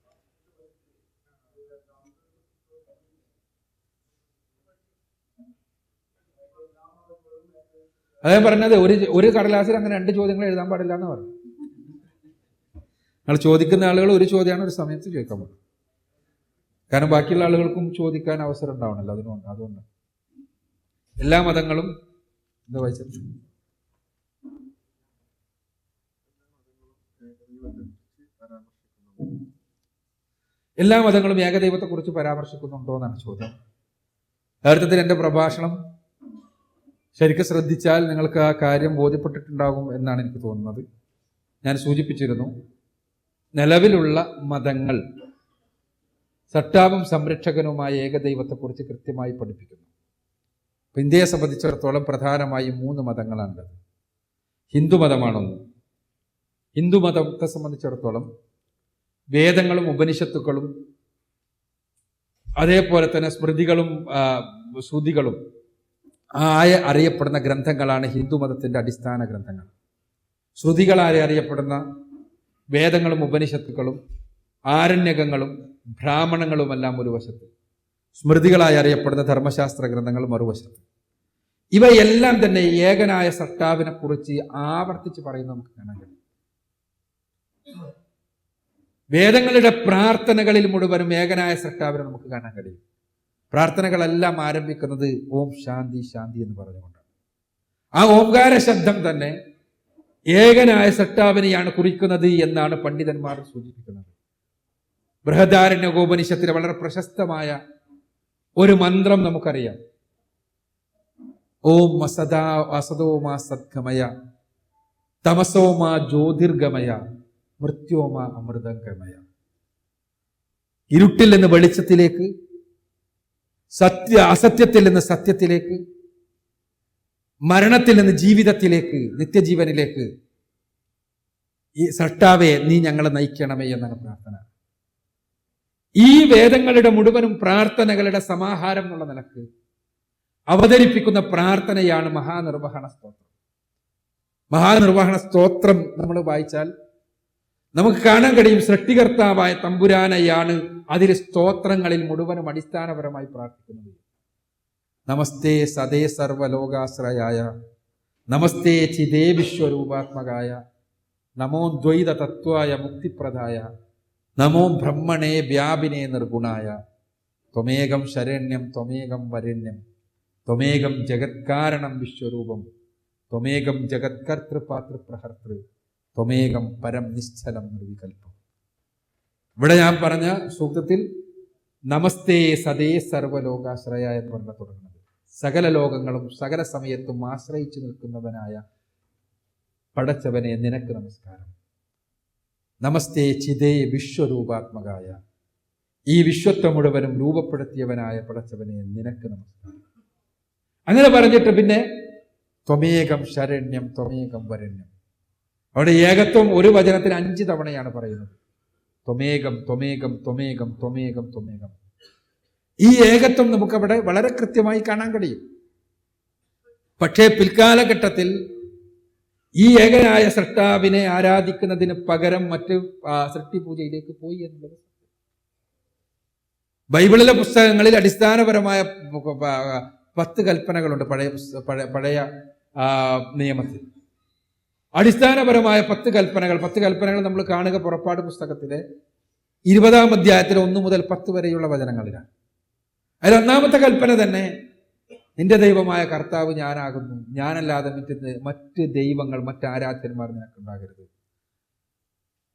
അതേ പറഞ്ഞത് ഒരു കടലാസിൽ അങ്ങനെ 2 ചോദ്യങ്ങൾ എഴുതാൻ പാടില്ല എന്ന് പറഞ്ഞു. നിങ്ങൾ ചോദിക്കുന്ന ആളുകൾ ഒരു ചോദ്യമാണ് ഒരു സമയത്ത് ചോദിക്കാൻ പാടുള്ളൂ. കാരണം ബാക്കിയുള്ള ആളുകൾക്കും ചോദിക്കാൻ അവസരം ഉണ്ടാവണല്ലോ. അതുകൊണ്ട് എല്ലാ മതങ്ങളും എന്താ വായിച്ചത്? എല്ലാ മതങ്ങളും ഏകദൈവത്തെക്കുറിച്ച് പരാമർശിക്കുന്നുണ്ടോ എന്നാണ് ചോദ്യം. യഥാർത്ഥത്തിൽ എൻ്റെ പ്രഭാഷണം ശരിക്കും ശ്രദ്ധിച്ചാൽ നിങ്ങൾക്ക് ആ കാര്യം ബോധ്യപ്പെട്ടിട്ടുണ്ടാകും എന്നാണ് എനിക്ക് തോന്നുന്നത്. ഞാൻ സൂചിപ്പിച്ചിരുന്നു, നിലവിലുള്ള മതങ്ങൾ സട്ടാവും സംരക്ഷകനുമായ ഏകദൈവത്തെക്കുറിച്ച് കൃത്യമായി പഠിപ്പിക്കുന്നു. ഇന്ത്യയെ സംബന്ധിച്ചിടത്തോളം പ്രധാനമായും 3 മതങ്ങളാണുള്ളത്. ഹിന്ദുമതമാണൊന്ന്. ഹിന്ദുമതത്തെ സംബന്ധിച്ചിടത്തോളം വേദങ്ങളും ഉപനിഷത്തുക്കളും അതേപോലെ തന്നെ സ്മൃതികളും ശ്രുതികളും അറിയപ്പെടുന്ന ഗ്രന്ഥങ്ങളാണ് ഹിന്ദുമതത്തിന്റെ അടിസ്ഥാന ഗ്രന്ഥങ്ങൾ. ശ്രുതികളായി അറിയപ്പെടുന്ന വേദങ്ങളും ഉപനിഷത്തുക്കളും ആരണ്യകങ്ങളും ബ്രാഹ്മണങ്ങളുമെല്ലാം ഒരു വശത്ത്, സ്മൃതികളായി അറിയപ്പെടുന്ന ധർമ്മശാസ്ത്ര ഗ്രന്ഥങ്ങൾ മറുവശത്ത്. ഇവയെല്ലാം തന്നെ ഏകനായ സട്ടാവിനെ കുറിച്ച് ആവർത്തിച്ച് പറയുന്നത് നമുക്ക് കാണാൻ കഴിയും. വേദങ്ങളുടെ പ്രാർത്ഥനകളിൽ മുഴുവനും ഏകനായ സട്ടാവിനെ നമുക്ക് കാണാൻ കഴിയും. പ്രാർത്ഥനകളെല്ലാം ആരംഭിക്കുന്നത് ഓം ശാന്തി ശാന്തി എന്ന് പറഞ്ഞുകൊണ്ടാണ്. ആ ഓംകാര ശബ്ദം തന്നെ ഏകനായ സട്ടാവിനെയാണ് കുറിക്കുന്നത് എന്നാണ് പണ്ഡിതന്മാർ സൂചിപ്പിക്കുന്നത്. ബൃഹദാരണ്യകോപനിഷത്തിലെ വളരെ പ്രശസ്തമായ ഒരു മന്ത്രം നമുക്കറിയാം. ഓം അസതോമാ സദ്ഗമയ തമസോമാ ജ്യോതിർഗമയ മൃത്യോമാ അമൃതംഗമയ. ഇരുട്ടിൽ നിന്ന് വെളിച്ചത്തിലേക്ക്, അസത്യത്തിൽ നിന്ന് സത്യത്തിലേക്ക്, മരണത്തിൽ നിന്ന് ജീവിതത്തിലേക്ക്, നിത്യജീവനിലേക്ക് ഈ സട്ടാവെ നീ ഞങ്ങളെ നയിക്കണമേ എന്നാണ് പ്രാർത്ഥന. ഈ വേദങ്ങളുടെ മുഴുവനും പ്രാർത്ഥനകളുടെ സമാഹാരം എന്നുള്ള നിലക്ക് അവതരിപ്പിക്കുന്ന പ്രാർത്ഥനയാണ് മഹാനിർവഹണ സ്തോത്രം. മഹാനിർവഹണ സ്തോത്രം നമ്മൾ വായിച്ചാൽ നമുക്ക് കാണാൻ കഴിയും, സൃഷ്ടികർത്താവായ തമ്പുരാനെയാണ് അതിലെ സ്തോത്രങ്ങളിൽ മുഴുവനും അടിസ്ഥാനപരമായി പ്രാർത്ഥിക്കുന്നത്. നമസ്തേ സദേ സർവലോകാശ്രയായ, നമസ്തേ ചിതേ വിശ്വരൂപാത്മകായ, നമോ ദ്വൈത തത്വായ മുക്തിപ്രദായ, നമോ ബ്രഹ്മണേ വ്യാപിനേ നിർഗുണായ, ത്വമേകം ശരണ്യം ത്വമേകം വരണ്യം, ത്വമേകം ജഗത്കാരണം വിശ്വരൂപം, ത്വമേകം ജഗത്കർത്തൃപാതൃപ്രഹർത്തൃ, ത്വമേകം പരം നിശ്ചലം നിർവികൽപ്പം. ഇവിടെ ഞാൻ പറഞ്ഞ സൂക്തത്തിൽ നമസ്തേ സദേ സർവലോകാശ്രയ എന്ന് പറഞ്ഞ തുടങ്ങുന്നത്. സകല ലോകങ്ങളും സകല സമയത്തും ആശ്രയിച്ചു നിൽക്കുന്നവനായ പടച്ചവനെ നിനക്ക് നമസ്കാരം. നമസ്തേ ചിതേ വിശ്വരൂപാത്മകായ, ഈ വിശ്വത്തെ മുഴുവനും രൂപപ്പെടുത്തിയവനായ പടച്ചവനെ നിനക്ക് നമസ്കാരം. അങ്ങനെ പറഞ്ഞിട്ട് പിന്നെ ത്വമേകം ശരണ്യം ത്വമേകം വരണ്യം. അവിടെ ഏകത്വം ഒരു വചനത്തിന് 5 തവണയാണ് പറയുന്നത്. ത്വമേകം ത്വമേകം ത്വമേകം ത്വമേകം ത്വമേകം. ഈ ഏകത്വം നമുക്കവിടെ വളരെ കൃത്യമായി കാണാൻ കഴിയും. പക്ഷേ പിൽക്കാലഘട്ടത്തിൽ ഈ ഏകനായ സൃഷ്ടാവിനെ ആരാധിക്കുന്നതിന് പകരം മറ്റ് സൃഷ്ടിപൂജയിലേക്ക് പോയി എന്നുള്ളത് ബൈബിളിലെ പുസ്തകങ്ങളിൽ അടിസ്ഥാനപരമായ 10 കൽപ്പനകളുണ്ട്. പഴയ നിയമത്തിൽ അടിസ്ഥാനപരമായ 10 കൽപ്പനകൾ നമ്മൾ കാണുക പുറപ്പാട് പുസ്തകത്തിലെ 20-ാം അധ്യായത്തിൽ 1 മുതൽ 10 വരെയുള്ള വചനങ്ങളിലാണ്. അതിൽ 1-ാമത്തെ കൽപ്പന തന്നെ നിന്റെ ദൈവമായ കർത്താവ് ഞാനാകുന്നു, ഞാനല്ലാതെ മറ്റ് ദൈവങ്ങൾ, മറ്റ് ആരാധ്യന്മാർ നിനക്കുണ്ടാകരുത്.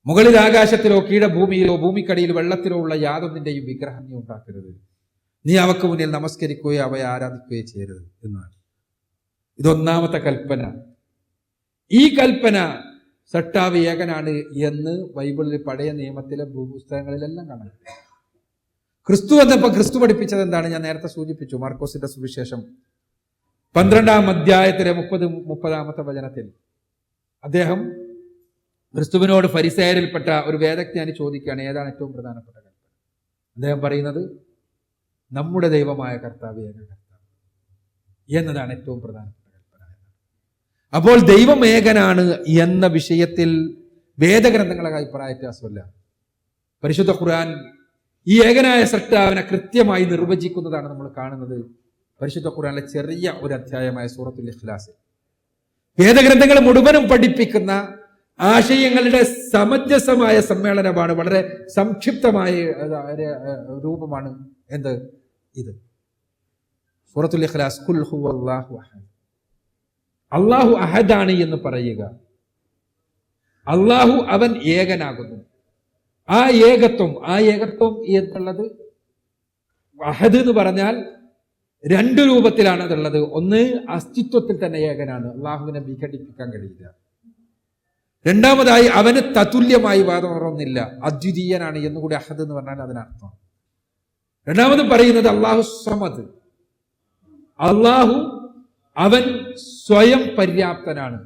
മുകളിൽ ആകാശത്തിലോ കീഴഭൂമിയിലോ ഭൂമിക്കടിയിൽ വെള്ളത്തിലോ ഉള്ള യാതൊന്നിന്റെയും വിഗ്രഹം നീ ഉണ്ടാക്കരുത്. നീ അവക്ക് മുന്നിൽ നമസ്കരിക്കുകയോ അവയെ ആരാധിക്കുകയോ ചെയ്യരുത് എന്നാണ്. ഇത് 1-ാമത്തെ കൽപ്പന. ഈ കൽപ്പന സൃഷ്ടാവ് ഏകനാണ് എന്ന് ബൈബിളിൽ പഴയ നിയമത്തിലെ പുസ്തകങ്ങളിലെല്ലാം കാണാം. ക്രിസ്തു വന്നപ്പോൾ ക്രിസ്തു പഠിപ്പിച്ചത് എന്താണ്? ഞാൻ നേരത്തെ സൂചിപ്പിച്ചു. മാർക്കോസിന്റെ സുവിശേഷം 12-ാം അധ്യായത്തിലെ 30-ാമത്തെ വചനത്തിൽ അദ്ദേഹം ക്രിസ്തുവിനോട് ഫരിസേയരിൽപ്പെട്ട ഒരു വേദജ്ഞാനി ചോദിക്കുകയാണ്, ഏതാണ് ഏറ്റവും പ്രധാനപ്പെട്ട കൽപ്പന? അദ്ദേഹം പറയുന്നത് നമ്മുടെ ദൈവമായ കർത്താവ് ഏക കർത്താവ് എന്നതാണ് ഏറ്റവും പ്രധാനപ്പെട്ട കൽപ്പന. അപ്പോൾ ദൈവം ഏകനാണ് എന്ന വിഷയത്തിൽ വേദഗ്രന്ഥങ്ങളെ അഭിപ്രായ വ്യത്യാസമല്ല. പരിശുദ്ധ ഖുർആൻ ഈ ഏകനായ സൃഷ്ടാവിനെ കൃത്യമായി നിർവചിക്കുന്നതാണ് നമ്മൾ കാണുന്നത് പരിശുദ്ധ ഖുർആനിലെ ചെറിയ ഒരു അധ്യായമായ സൂറത്തുൽ ഇഖ്ലാസിൽ. വേദഗ്രന്ഥങ്ങൾ മുഴുവനും പഠിപ്പിക്കുന്ന ആശയങ്ങളുടെ സമഞ്ജസമായ സമ്മേളനമാണ്, വളരെ സംക്ഷിപ്തമായ രൂപമാണ് ഇത്. സൂറത്തുൽ ഇഖ്ലാസ്, ഖുൽ ഹുവല്ലാഹു അഹദ്. അല്ലാഹു അഹദാണ് എന്ന് പറയുക. അല്ലാഹു അവൻ ഏകനാകുന്നു. ആ ഏകത്വം എന്നുള്ളത് അഹദ് എന്ന് പറഞ്ഞാൽ 2 രൂപത്തിലാണ് അതുള്ളത്. ഒന്ന്, അസ്തിത്വത്തിൽ തന്നെ ഏകനാണ്, അള്ളാഹുവിനെ വിഘടിപ്പിക്കാൻ കഴിയില്ല. രണ്ടാമതായി അവന് തതുല്യമായി വേറൊന്നില്ല, അദ്വിതീയനാണ് എന്നുകൂടി അഹദ് എന്ന് പറഞ്ഞാൽ അതിനർത്ഥം. രണ്ടാമത് പറയുന്നത് അള്ളാഹു സമദ്, അള്ളാഹു അവൻ സ്വയം പര്യാപ്തനാണ്,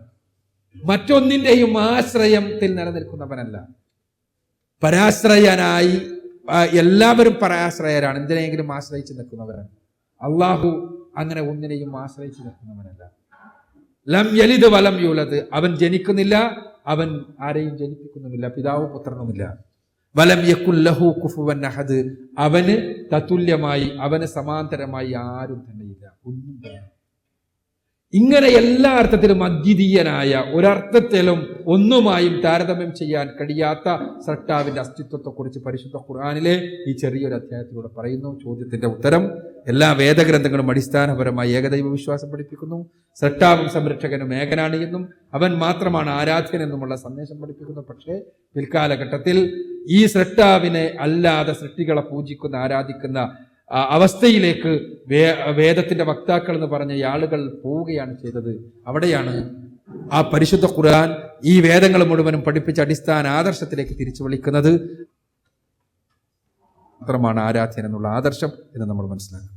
മറ്റൊന്നിന്റെയും ആശ്രയത്തിൽ നിലനിൽക്കുന്നവനല്ല. പരാശ്രയനായി എല്ലാവരും പരാശ്രയരാണ്, എന്തിനെങ്കിലും ആശ്രയിച്ച് നിൽക്കുന്നവരാണ്. അള്ളാഹു അങ്ങനെ ഒന്നിനെയും ആശ്രയിച്ച് നിൽക്കുന്നവനല്ല. ലം യലിദ് വലം യൂലദ്, അവൻ ജനിക്കുന്നില്ല, അവൻ ആരെയും ജനിപ്പിക്കുന്നുമില്ല, പിതാവും പുത്രനുമില്ല. വലം യകുൽ ലഹു കുഫുവൻ അഹദ്, അവന് തതുല്യമായി, അവന് സമാന്തരമായി ആരും തന്നെയില്ല, ഒന്നും തന്നെ. ഇങ്ങനെ എല്ലാ അർത്ഥത്തിലും അദ്വിതീയനായ, ഒരർത്ഥത്തിലും ഒന്നുമായും താരതമ്യം ചെയ്യാൻ കഴിയാത്ത സൃഷ്ടാവിന്റെ അസ്തിത്വത്തെക്കുറിച്ച് പരിശുദ്ധ ഖുർആനിലെ ഈ ചെറിയൊരു അധ്യായത്തിലൂടെ പറയുന്നു. ചോദ്യത്തിന്റെ ഉത്തരം, എല്ലാ വേദഗ്രന്ഥങ്ങളും അടിസ്ഥാനപരമായി ഏകദൈവ വിശ്വാസം പഠിപ്പിക്കുന്നു. സൃഷ്ടാവും സംരക്ഷകനും ഏകനാണ് എന്നും അവൻ മാത്രമാണ് ആരാധ്യൻ എന്നുമുള്ള സന്ദേശം പഠിപ്പിക്കുന്നു. പക്ഷേ പിൽക്കാലഘട്ടത്തിൽ ഈ സൃഷ്ടാവിനെ അല്ലാതെ സൃഷ്ടികളെ പൂജിക്കുന്ന, ആരാധിക്കുന്ന അവസ്ഥയിലേക്ക് വേദത്തിന്റെ വക്താക്കൾ എന്ന് പറഞ്ഞ ആളുകൾ പോവുകയാണ് ചെയ്തത്. അവിടെയാണ് ആ പരിശുദ്ധ ഖുർആൻ ഈ വേദങ്ങൾ മുഴുവനും പഠിപ്പിച്ച അടിസ്ഥാന ആദർശത്തിലേക്ക് തിരിച്ചു വിളിക്കുന്നത്. മാത്രമാണ് ആരാധ്യൻ എന്നുള്ള ആദർശം എന്ന് നമ്മൾ മനസ്സിലാക്കുന്നത്.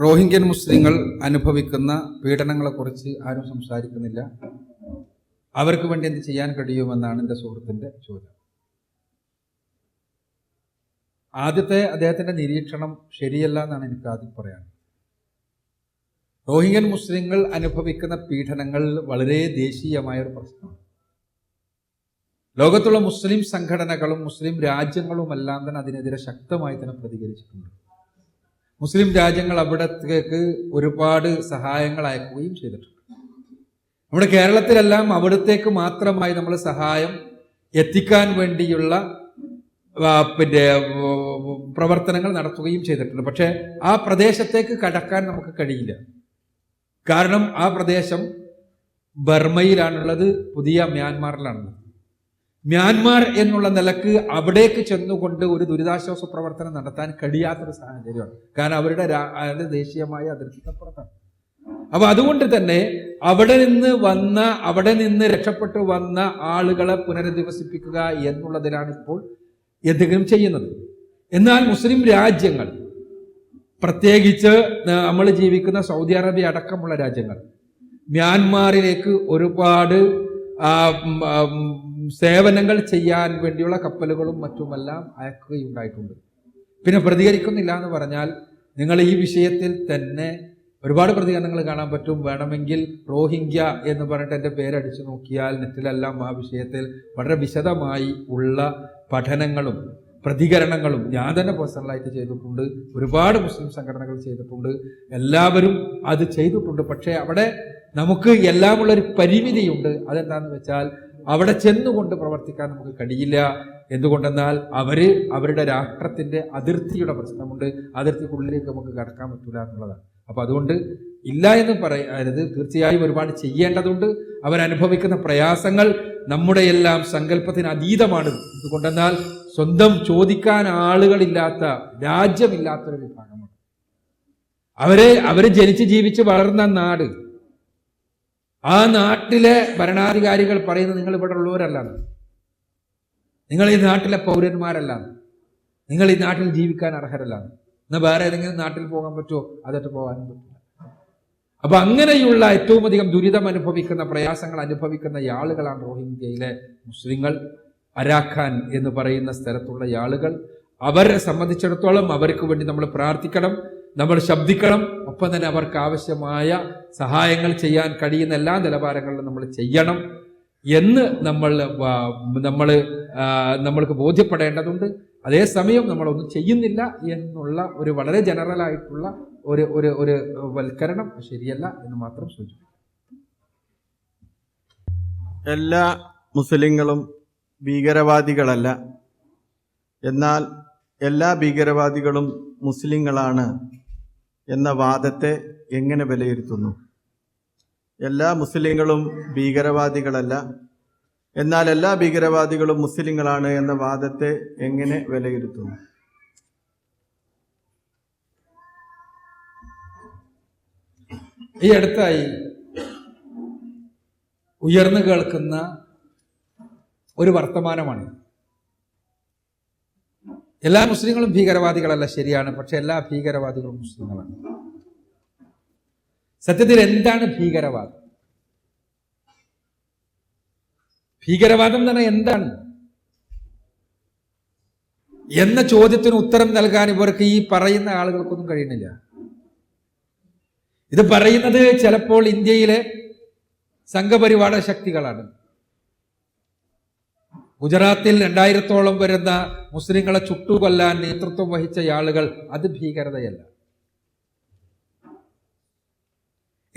റോഹിംഗ്യൻ മുസ്ലിങ്ങൾ അനുഭവിക്കുന്ന പീഡനങ്ങളെക്കുറിച്ച് ആരും സംസാരിക്കുന്നില്ല. അവർക്ക് വേണ്ടി എന്ത് ചെയ്യാൻ കഴിയുമെന്നാണ് എൻ്റെ സുഹൃത്തിൻ്റെ ചോദ്യം. ആദ്യത്തെ അദ്ദേഹത്തിൻ്റെ നിരീക്ഷണം ശരിയല്ല എന്നാണ് എനിക്ക് ആദ്യം പറയാൻ. റോഹിംഗ്യൻ മുസ്ലിങ്ങൾ അനുഭവിക്കുന്ന പീഡനങ്ങൾ വളരെ ദേശീയമായൊരു പ്രശ്നമാണ്. ലോകത്തുള്ള മുസ്ലിം സംഘടനകളും മുസ്ലിം രാജ്യങ്ങളുമെല്ലാം തന്നെ അതിനെതിരെ ശക്തമായി തന്നെ പ്രതികരിച്ചിട്ടുണ്ട്. മുസ്ലിം രാജ്യങ്ങൾ അവിടത്തേക്ക് ഒരുപാട് സഹായങ്ങൾ അയക്കുകയും ചെയ്തിട്ടുണ്ട്. നമ്മുടെ കേരളത്തിലെല്ലാം അവിടത്തേക്ക് മാത്രമായി നമ്മൾ സഹായം എത്തിക്കാൻ വേണ്ടിയുള്ള പ്രവർത്തനങ്ങൾ നടത്തുകയും ചെയ്തിട്ടുണ്ട്. പക്ഷേ ആ പ്രദേശത്തേക്ക് കടക്കാൻ നമുക്ക് കഴിയില്ല. കാരണം ആ പ്രദേശം ബർമയിലാണുള്ളത്, പുതിയ മ്യാൻമാറിലാണുള്ളത്. മ്യാൻമാർ എന്നുള്ള നിലക്ക് അവിടേക്ക് ചെന്നുകൊണ്ട് ഒരു ദുരിതാശ്വാസ പ്രവർത്തനം നടത്താൻ കഴിയാത്തൊരു സാഹചര്യമാണ്. കാരണം അവരുടെ ദേശീയമായ അതിർത്തിക്കപ്പുറത്താണ്. അപ്പൊ അതുകൊണ്ട് തന്നെ അവിടെ നിന്ന് രക്ഷപ്പെട്ടു വന്ന ആളുകളെ പുനരധിവസിപ്പിക്കുക എന്നുള്ളതിലാണ് ഇപ്പോൾ എന്തെങ്കിലും ചെയ്യുന്നത്. എന്നാൽ മുസ്ലിം രാജ്യങ്ങൾ, പ്രത്യേകിച്ച് നമ്മൾ ജീവിക്കുന്ന സൗദി അറേബ്യ അടക്കമുള്ള രാജ്യങ്ങൾ, മ്യാൻമാറിലേക്ക് ഒരുപാട് സേവനങ്ങൾ ചെയ്യാൻ വേണ്ടിയുള്ള കപ്പലുകളും മറ്റുമെല്ലാം അയക്കുകയുണ്ടായിട്ടുണ്ട്. പിന്നെ പ്രതികരിക്കുന്നില്ല എന്ന് പറഞ്ഞാൽ നിങ്ങൾ ഈ വിഷയത്തിൽ തന്നെ ഒരുപാട് പ്രതികരണങ്ങൾ കാണാൻ പറ്റും. വേണമെങ്കിൽ റോഹിംഗ്യ എന്ന് പറഞ്ഞിട്ട് എൻ്റെ പേരടിച്ചു നോക്കിയാൽ നെറ്റിലെല്ലാം ആ വിഷയത്തിൽ വളരെ വിശദമായി ഉള്ള പഠനങ്ങളും പ്രതികരണങ്ങളും ഞാൻ തന്നെ പേഴ്സണലായിട്ട് ചെയ്തിട്ടുണ്ട്. ഒരുപാട് മുസ്ലിം സംഘടനകൾ ചെയ്തിട്ടുണ്ട്. എല്ലാവരും അത് ചെയ്തിട്ടുണ്ട്. പക്ഷേ അവിടെ നമുക്ക് എല്ലാമുള്ളൊരു പരിമിതിയുണ്ട്. അതെന്താണെന്ന് വെച്ചാൽ അവിടെ ചെന്നുകൊണ്ട് പ്രവർത്തിക്കാൻ നമുക്ക് കഴിയില്ല. എന്തുകൊണ്ടെന്നാൽ അവരുടെ രാഷ്ട്രത്തിന്റെ അതിർത്തിയുടെ പ്രശ്നമുണ്ട്. അതിർത്തിക്കുള്ളിലേക്ക് നമുക്ക് കടക്കാൻ പറ്റില്ല എന്നുള്ളതാണ്. അപ്പൊ അതുകൊണ്ട് ഇല്ല എന്ന് പറയരുത്. തീർച്ചയായും ഒരുപാട് ചെയ്യേണ്ടതുണ്ട്. അവരനുഭവിക്കുന്ന പ്രയാസങ്ങൾ നമ്മുടെ എല്ലാം സങ്കല്പത്തിന് അതീതമാണ്. എന്തുകൊണ്ടെന്നാൽ സ്വന്തം ചോദിക്കാൻ ആളുകളില്ലാത്ത, രാജ്യമില്ലാത്തൊരു വിഭാഗമാണ്. അവര് ജനിച്ച് ജീവിച്ച് വളർന്ന നാട്, ആ നാട്ടിലെ ഭരണാധികാരികൾ പറയുന്നത് നിങ്ങൾ ഇവിടെ ഉള്ളവരല്ല, നിങ്ങൾ ഈ നാട്ടിലെ പൗരന്മാരല്ല, നിങ്ങൾ ഈ നാട്ടിൽ ജീവിക്കാൻ അർഹരല്ല. എന്നാൽ വേറെ ഏതെങ്കിലും നാട്ടിൽ പോകാൻ പറ്റുമോ? അതൊട്ട് പോകാനും പറ്റില്ല. അപ്പൊ അങ്ങനെയുള്ള ഏറ്റവും അധികം ദുരിതം അനുഭവിക്കുന്ന, പ്രയാസങ്ങൾ അനുഭവിക്കുന്ന ആളുകളാണ് റോഹിംഗ്യയിലെ മുസ്ലിങ്ങൾ. അരാഖാൻ എന്ന് പറയുന്ന സ്ഥലത്തുള്ള ആളുകൾ. അവരെ സംബന്ധിച്ചിടത്തോളം അവർക്ക് വേണ്ടി നമ്മൾ പ്രാർത്ഥിക്കണം, നമ്മൾ ശബ്ദിക്കണം. ഒപ്പം തന്നെ അവർക്ക് ആവശ്യമായ സഹായങ്ങൾ ചെയ്യാൻ കഴിയുന്ന എല്ലാ നിലവാരങ്ങളിലും നമ്മൾ ചെയ്യണം എന്ന് നമ്മൾക്ക് ബോധ്യപ്പെടേണ്ടതുണ്ട്. അതേസമയം നമ്മളൊന്നും ചെയ്യുന്നില്ല എന്നുള്ള ഒരു വളരെ ജനറൽ ആയിട്ടുള്ള ഒരു വൽക്കരണം ശരിയല്ല എന്ന് മാത്രം സൂചിപ്പിക്കും. എല്ലാ മുസ്ലിങ്ങളും ഭീകരവാദികളല്ല, എന്നാൽ എല്ലാ ഭീകരവാദികളും മുസ്ലിങ്ങളാണ് എന്ന വാദത്തെ എങ്ങനെ വിലയിരുത്തുന്നു? എല്ലാ മുസ്ലിങ്ങളും ഭീകരവാദികളല്ല, എന്നാൽ എല്ലാ ഭീകരവാദികളും മുസ്ലിങ്ങളാണ് എന്ന വാദത്തെ എങ്ങനെ വിലയിരുത്തുന്നു? ഈ അടുത്തായി ഉയർന്നു കേൾക്കുന്ന ഒരു വർത്തമാനമാണ്, എല്ലാ മുസ്ലിങ്ങളും ഭീകരവാദികളല്ല, ശരിയാണ്, പക്ഷെ എല്ലാ ഭീകരവാദികളും മുസ്ലിങ്ങളാണ്. സത്യത്തിൽ എന്താണ് ഭീകരവാദം? ഭീകരവാദം എന്ന് പറഞ്ഞാൽ എന്താണ് എന്ന ചോദ്യത്തിന് ഉത്തരം നൽകാൻ ഇവർക്ക് ഈ പറയുന്ന ആളുകൾക്കൊന്നും കഴിയുന്നില്ല. ഇത് പറയുന്നത് ചിലപ്പോൾ ഇന്ത്യയിലെ സംഘപരിവാര ശക്തികളാണ്. ഗുജറാത്തിൽ 2000-ഓളം വരുന്ന മുസ്ലിങ്ങളെ ചുട്ടുകൊല്ലാൻ നേതൃത്വം വഹിച്ച ആളുകൾ, അത് ഭീകരതയല്ല.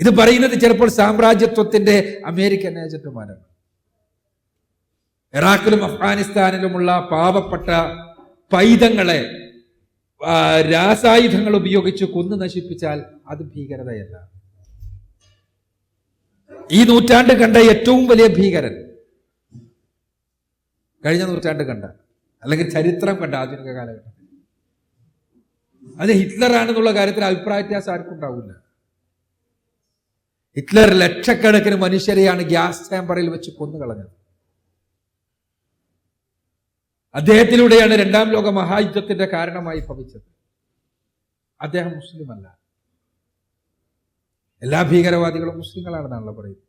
ഇത് പറയുന്നത് ചിലപ്പോൾ സാമ്രാജ്യത്വത്തിന്റെ അമേരിക്കൻ ഏജന്റുമാരാണ്. ഇറാഖിലും അഫ്ഗാനിസ്ഥാനിലുമുള്ള പാവപ്പെട്ട പൈതങ്ങളെ രാസായുധങ്ങൾ ഉപയോഗിച്ച് കൊന്നു നശിപ്പിച്ചാൽ അത് ഭീകരതയല്ല. ഈ നൂറ്റാണ്ട് കണ്ട ഏറ്റവും വലിയ ഭീകരൻ, കഴിഞ്ഞ നൂറ്റാണ്ട് കണ്ട, അല്ലെങ്കിൽ ചരിത്രം കണ്ട ആധുനിക കാലഘട്ടത്തിൽ, അത് ഹിറ്റ്ലറാണെന്നുള്ള കാര്യത്തിൽ അഭിപ്രായ വ്യത്യാസം ആർക്കും ഉണ്ടാവില്ല. ഹിറ്റ്ലർ ലക്ഷക്കണക്കിന് മനുഷ്യരെയാണ് ഗ്യാസ് ചാമ്പറിൽ വെച്ച് കൊന്നുകളഞ്ഞത്. അദ്ദേഹത്തിലൂടെയാണ് 2ാം ലോക മഹായുദ്ധത്തിന്റെ കാരണമായി ഭവിച്ചത്. അദ്ദേഹം മുസ്ലിമല്ല. എല്ലാ ഭീകരവാദികളും മുസ്ലിങ്ങളാണെന്നാണല്ലോ പറയുന്നത്.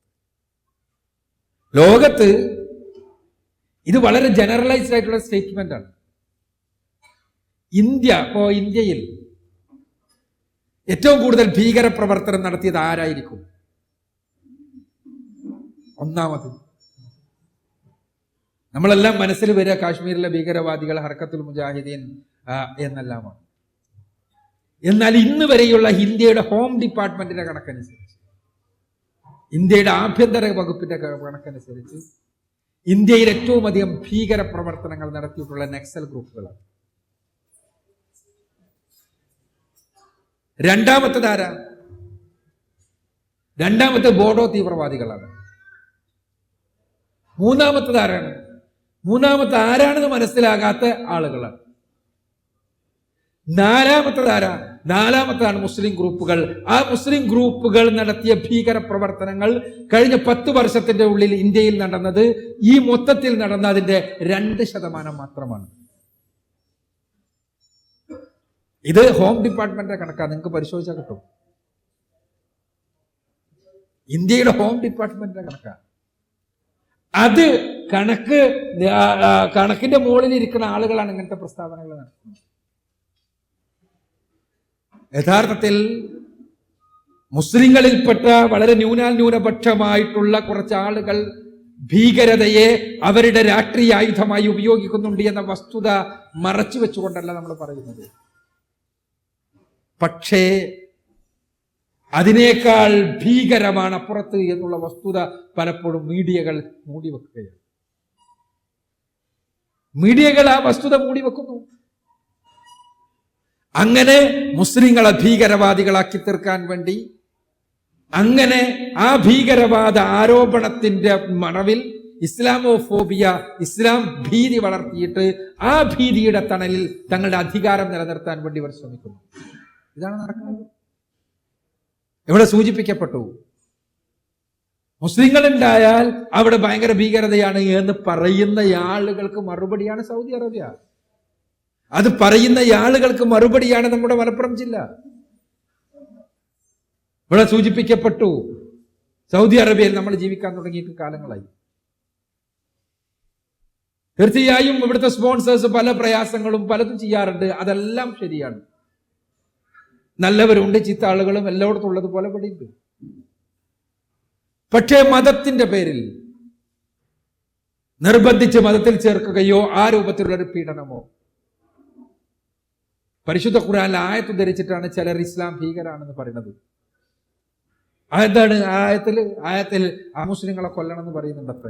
ലോകത്ത് ഇത് വളരെ ജനറലൈസ്ഡ് ആയിട്ടുള്ള സ്റ്റേറ്റ്മെന്റ് ആണ്. ഇന്ത്യയിൽ ഏറ്റവും കൂടുതൽ ഭീകര പ്രവർത്തനം നടത്തിയത് ആരായിരിക്കും? ഒന്നാമത് നമ്മളെല്ലാം മനസ്സിൽ വരിക കാശ്മീരിലെ ഭീകരവാദികൾ, ഹർക്കത്തുൽ മുജാഹിദീൻ എന്നെല്ലാമാണ്. എന്നാൽ ഇന്ന് വരെയുള്ള ഇന്ത്യയുടെ ഹോം ഡിപ്പാർട്ട്മെന്റിന്റെ കണക്കനുസരിച്ച്, ഇന്ത്യയുടെ ആഭ്യന്തര വകുപ്പിന്റെ കണക്കനുസരിച്ച് ഇന്ത്യയിൽ ഏറ്റവും അധികം ഭീകര പ്രവർത്തനങ്ങൾ നടത്തിയിട്ടുള്ള നക്സൽ ഗ്രൂപ്പുകളാണ്. രണ്ടാമത്തെ ബോഡോ തീവ്രവാദികളാണ്. മൂന്നാമത്തെ ആരാണെന്ന് മനസ്സിലാകാത്ത ആളുകളാണ്. നാലാമത്തതാണ് മുസ്ലിം ഗ്രൂപ്പുകൾ. ആ മുസ്ലിം ഗ്രൂപ്പുകൾ നടത്തിയ ഭീകര പ്രവർത്തനങ്ങൾ കഴിഞ്ഞ 10 വർഷത്തിന്റെ ഉള്ളിൽ ഇന്ത്യയിൽ നടന്നത്, ഈ മൊത്തത്തിൽ നടന്നതിന്റെ 2% മാത്രമാണ്. ഇത് ഹോം ഡിപ്പാർട്ട്മെന്റിന്റെ കണക്കാണ്, നിങ്ങൾക്ക് പരിശോധിച്ചാൽ കിട്ടും. ഇന്ത്യയുടെ ഹോം ഡിപ്പാർട്ട്മെന്റിന്റെ കണക്കാണ്. അത് കണക്കിന്റെ മുകളിൽ ഇരിക്കുന്ന ആളുകളാണ് ഇങ്ങനത്തെ പ്രസ്താവനകൾ നടത്തുന്നത്. യഥാർത്ഥത്തിൽ മുസ്ലിങ്ങളിൽപ്പെട്ട വളരെ ന്യൂനപക്ഷമായിട്ടുള്ള കുറച്ച് ആളുകൾ ഭീകരതയെ അവരുടെ രാഷ്ട്രീയ ആയുധമായി ഉപയോഗിക്കുന്നുണ്ട് എന്ന വസ്തുത മറച്ചു വെച്ചുകൊണ്ടല്ല നമ്മൾ പറയുന്നത്. പക്ഷേ അതിനേക്കാൾ ഭീകരമാണ് അപ്പുറത്ത് എന്നുള്ള വസ്തുത പലപ്പോഴും മീഡിയകൾ മൂടിവെക്കുകയാണ്. മീഡിയകൾ ആ വസ്തുത മൂടിവെക്കുന്നു. അങ്ങനെ മുസ്ലിങ്ങളെ ഭീകരവാദികളാക്കി തീർക്കാൻ വേണ്ടി, അങ്ങനെ ആ ഭീകരവാദ ആരോപണത്തിന്റെ മറവിൽ ഇസ്ലാമോഫോബിയ, ഇസ്ലാം ഭീതി വളർത്തിയിട്ട് ആ ഭീതിയുടെ തണലിൽ തങ്ങളുടെ അധികാരം നിലനിർത്താൻ വേണ്ടി ഇവർ ശ്രമിക്കുന്നു. ഇതാണ് നടക്കുന്നത്. ഇവിടെ സൂചിപ്പിക്കപ്പെട്ടു, മുസ്ലിങ്ങൾ ഉണ്ടായാൽ അവിടെ ഭയങ്കര ഭീകരതയാണ് എന്ന് പറയുന്ന ആളുകൾക്ക് മറുപടിയാണ് സൗദി അറേബ്യ. അത് പറയുന്ന ആളുകൾക്ക് മറുപടിയാണ് നമ്മുടെ മലപ്പുറം ജില്ല. ഇവിടെ സൂചിപ്പിക്കപ്പെട്ടു, സൗദി അറേബ്യയിൽ നമ്മൾ ജീവിക്കാൻ തുടങ്ങിയിട്ട് കാലങ്ങളായി. തീർച്ചയായും ഇവിടുത്തെ സ്പോൺസേഴ്സ് പല പ്രയാസങ്ങളും പലതും ചെയ്യാറുണ്ട്. അതെല്ലാം ശരിയാണ്. നല്ലവരുണ്ട്, ചീത്ത ആളുകളും എല്ലായിടത്തും ഉള്ളതുപോലെ ഇവിടെയുണ്ട്. പക്ഷേ മതത്തിന്റെ പേരിൽ നിർബന്ധിച്ച് മതത്തിൽ ചേർക്കുകയോ ആ രൂപത്തിലുള്ള ഒരു പീഡനമോ, പരിശുദ്ധ ഖുർആനിൽ ആയത്ത് ധരിച്ചിട്ടാണ് ചിലർ ഇസ്ലാം ഭീകരാണെന്ന് പറയുന്നത്. അതെന്താണ്? ആയത്തിൽ ആ മുസ്ലിങ്ങളെ കൊല്ലണം എന്ന് പറയുന്നുണ്ട്. അത്ര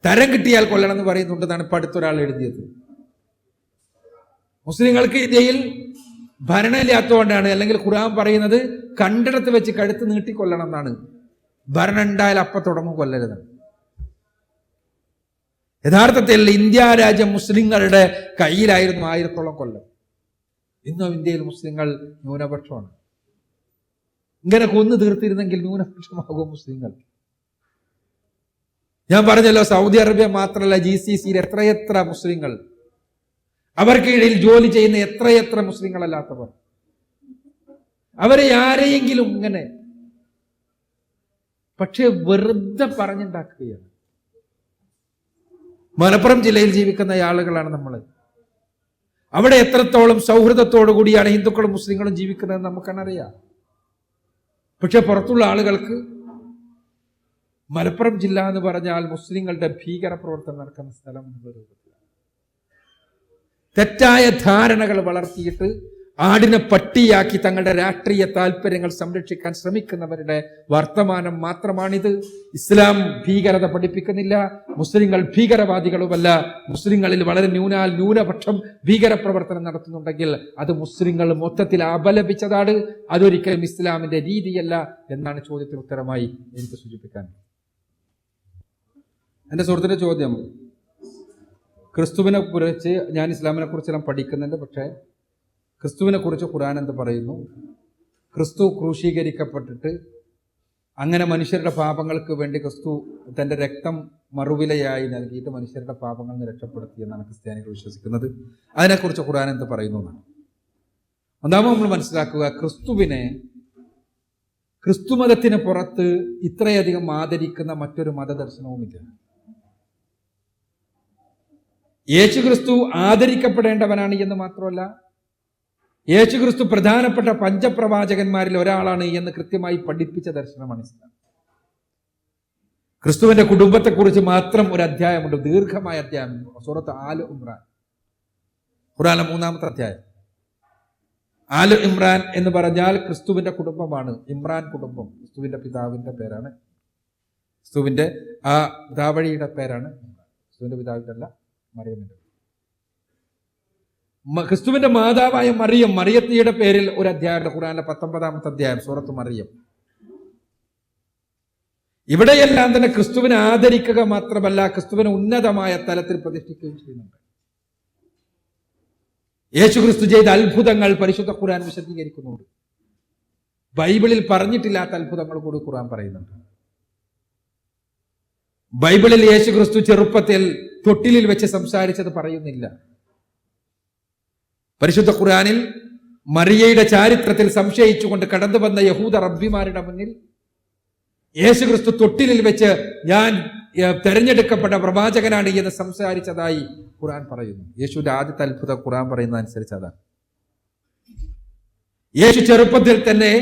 തരം കിട്ടിയാൽ കൊല്ലണം എന്ന് പറയുന്നുണ്ടെന്നാണ് ഇപ്പൊ അടുത്തൊരാൾ എഴുതിയത്. മുസ്ലിങ്ങൾക്ക് ഇന്ത്യയിൽ ഭരണമില്ലാത്തതുകൊണ്ടാണ്, അല്ലെങ്കിൽ ഖുർആൻ പറയുന്നത് കണ്ടിടത്ത് വെച്ച് കഴുത്ത് നീട്ടിക്കൊല്ലണം എന്നാണ്. ഭരണം ഉണ്ടായാൽ അപ്പം തുടങ്ങും കൊല്ലരുത്. യഥാർത്ഥത്തിൽ ഇന്ത്യ രാജ്യം മുസ്ലിങ്ങളുടെ കയ്യിലായിരുന്നു 1000-ഓളം കൊല്ലം. ഇന്നും ഇന്ത്യയിൽ മുസ്ലിങ്ങൾ ന്യൂനപക്ഷമാണ്. ഇങ്ങനെ കൊന്നു തീർത്തിരുന്നെങ്കിൽ ന്യൂനപക്ഷമാകും മുസ്ലിങ്ങൾ. ഞാൻ പറഞ്ഞല്ലോ, സൗദി അറേബ്യ മാത്രമല്ല, GCCയിൽ എത്രയെത്ര മുസ്ലിങ്ങൾ, അവർക്കിടയിൽ ജോലി ചെയ്യുന്ന എത്രയെത്ര മുസ്ലിങ്ങളല്ലാത്തവർ, അവരെ ആരെയെങ്കിലും ഇങ്ങനെ പക്ഷെ വെറുതെ പറഞ്ഞുണ്ടാക്കുകയാണ്. മലപ്പുറം ജില്ലയിൽ ജീവിക്കുന്ന ആളുകളാണ് നമ്മൾ. അവിടെ എത്രത്തോളം സൗഹൃദത്തോടു കൂടിയാണ് ഹിന്ദുക്കളും മുസ്ലിങ്ങളും ജീവിക്കുന്നതെന്ന് നമുക്കറിയാം. പക്ഷെ പുറത്തുള്ള ആളുകൾക്ക് മലപ്പുറം ജില്ല എന്ന് പറഞ്ഞാൽ മുസ്ലിങ്ങളുടെ ഭീകര പ്രവർത്തനം നടക്കുന്ന സ്ഥലം എന്നുള്ള രൂപത്തിൽ തെറ്റായ ധാരണകൾ വളർത്തിയിട്ട് ആടിനെ പട്ടിയാക്കി തങ്ങളുടെ രാഷ്ട്രീയ താല്പര്യങ്ങൾ സംരക്ഷിക്കാൻ ശ്രമിക്കുന്നവരുടെ വർത്തമാനം മാത്രമാണിത്. ഇസ്ലാം ഭീകരത പഠിപ്പിക്കുന്നില്ല, മുസ്ലിങ്ങൾ ഭീകരവാദികളുമല്ല. മുസ്ലിങ്ങളിൽ വളരെ ന്യൂനപക്ഷം ഭീകരപ്രവർത്തനം നടത്തുന്നുണ്ടെങ്കിൽ അത് മുസ്ലിങ്ങൾ മൊത്തത്തിൽ അപലപിച്ചതാണ്. അതൊരിക്കലും ഇസ്ലാമിന്റെ രീതിയല്ല എന്നാണ് ചോദ്യത്തിന് ഉത്തരമായി എനിക്ക് സൂചിപ്പിക്കാൻ. എൻ്റെ സുഹൃത്തിൻ്റെ ചോദ്യം, ക്രിസ്തുവിനെ കുറിച്ച് ഞാൻ ഇസ്ലാമിനെ കുറിച്ചെല്ലാം പഠിക്കുന്നുണ്ട്, പക്ഷേ ക്രിസ്തുവിനെ കുറിച്ച് ഖുർആൻ എന്ത് പറയുന്നു? ക്രിസ്തു ക്രൂശീകരിക്കപ്പെട്ടിട്ട് അങ്ങനെ മനുഷ്യരുടെ പാപങ്ങൾക്ക് വേണ്ടി ക്രിസ്തു തൻ്റെ രക്തം മറുവിലയായി നൽകിയിട്ട് മനുഷ്യരുടെ പാപങ്ങൾ നിന്ന് രക്ഷപ്പെടുത്തി എന്നാണ് ക്രിസ്ത്യാനികൾ വിശ്വസിക്കുന്നത്. അതിനെക്കുറിച്ച് ഖുർആൻ എന്ത് പറയുന്നു എന്നാണ്. ഒന്നാമത് നമ്മൾ മനസ്സിലാക്കുക, ക്രിസ്തുമതത്തിന് പുറത്ത് ഇത്രയധികം ആദരിക്കുന്ന മറ്റൊരു മതദർശനവുമില്ല. യേശു ക്രിസ്തു ആദരിക്കപ്പെടേണ്ടവനാണ് എന്ന് മാത്രമല്ല, യേശു ക്രിസ്തു പ്രധാനപ്പെട്ട പഞ്ചപ്രവാചകന്മാരിൽ ഒരാളാണ് എന്ന് കൃത്യമായി പഠിപ്പിച്ച ദർശനമാണ് ഇസ്ലാം. ക്രിസ്തുവിന്റെ കുടുംബത്തെക്കുറിച്ച് മാത്രം ഒരു അധ്യായമുണ്ട്, ദീർഘമായ അധ്യായം, സൂറത്ത് ആൽ ഇമ്രാൻ, ഖുർആനിലെ 3-ാമത്തെ അധ്യായം. ആൽ ഇമ്രാൻ എന്ന് പറഞ്ഞാൽ ക്രിസ്തുവിന്റെ കുടുംബമാണ്. ഇമ്രാൻ കുടുംബം ക്രിസ്തുവിന്റെ പിതാവിന്റെ പേരാണ്. ക്രിസ്തുവിന്റെ ആ പിതാവഴിയുടെ പേരാണ്. ക്രിസ്തുവിന്റെ പിതാവിന്റെ അല്ല, മറിയമിന്റെ. ക്രിസ്തുവിന്റെ മാതാവായ മറിയത്തിയുടെ പേരിൽ ഒരു അധ്യായം ഖുർആനിലെ 19-ാമത്തെ അധ്യായം, സൂറത്ത് മറിയം. ഇവിടെയെല്ലാം തന്നെ ക്രിസ്തുവിനെ ആദരിക്കുക മാത്രമല്ല, ക്രിസ്തുവിനെ ഉന്നതമായ തലത്തിൽ പ്രതിഷ്ഠിക്കുകയും ചെയ്യുന്നുണ്ട്. യേശു ക്രിസ്തു ചെയ്ത അത്ഭുതങ്ങൾ പരിശുദ്ധ ഖുർആൻ വിശദീകരിക്കുന്നുണ്ട്. ബൈബിളിൽ പറഞ്ഞിട്ടില്ലാത്ത അത്ഭുതങ്ങൾ കൂടി ഖുർആൻ പറയുന്നുണ്ട്. ബൈബിളിൽ യേശു ക്രിസ്തു ചെറുപ്പത്തിൽ തൊട്ടിലിൽ വെച്ച് സംസാരിച്ചത് പറയുന്നില്ല. പരിശുദ്ധ ഖുർആനിൽ മറിയയുടെ ചാരിത്രത്തിൽ സംശയിച്ചുകൊണ്ട് കടന്നു വന്ന യഹൂദ റബ്ബിമാരുടെ മുന്നിൽ യേശുക്രിസ്തു തൊട്ടിലിൽ വെച്ച് ഞാൻ തെരഞ്ഞെടുക്കപ്പെട്ട പ്രവാചകനാണ് എന്ന് സംസാരിച്ചതായി ഖുർആൻ പറയുന്നു. യേശുവിന്റെ ആദ്യത്തെ അത്ഭുതം ഖുർആൻ പറയുന്ന അനുസരിച്ച് അതാണ്. യേശു ചെറുപ്പത്തിൽ തന്നെ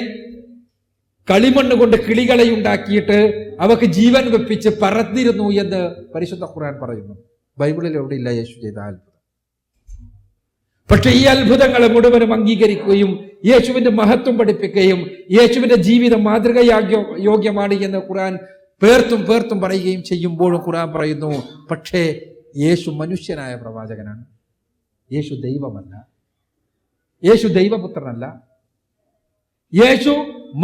കളിമണ്ണ് കൊണ്ട് കിളികളെ ഉണ്ടാക്കിയിട്ട് അവക്ക് ജീവൻ വെപ്പിച്ച് പറന്നിരുന്നു എന്ന് പരിശുദ്ധ ഖുർആൻ പറയുന്നു. ബൈബിളിൽ എവിടെയില്ല യേശു ചെയ്ത അത്ഭുതം. പക്ഷെ ഈ അത്ഭുതങ്ങളെ മുഴുവനും അംഗീകരിക്കുകയും യേശുവിന്റെ മഹത്വം പഠിപ്പിക്കുകയും യേശുവിന്റെ ജീവിതം മാതൃകയോഗ്യമാണ് എന്ന് ഖുർആൻ പേർത്തും പറയുകയും ചെയ്യുമ്പോഴും ഖുർആൻ പറയുന്നു, പക്ഷേ യേശു മനുഷ്യനായ പ്രവാചകനാണ്. യേശു ദൈവമല്ല, യേശു ദൈവപുത്രനല്ല. യേശു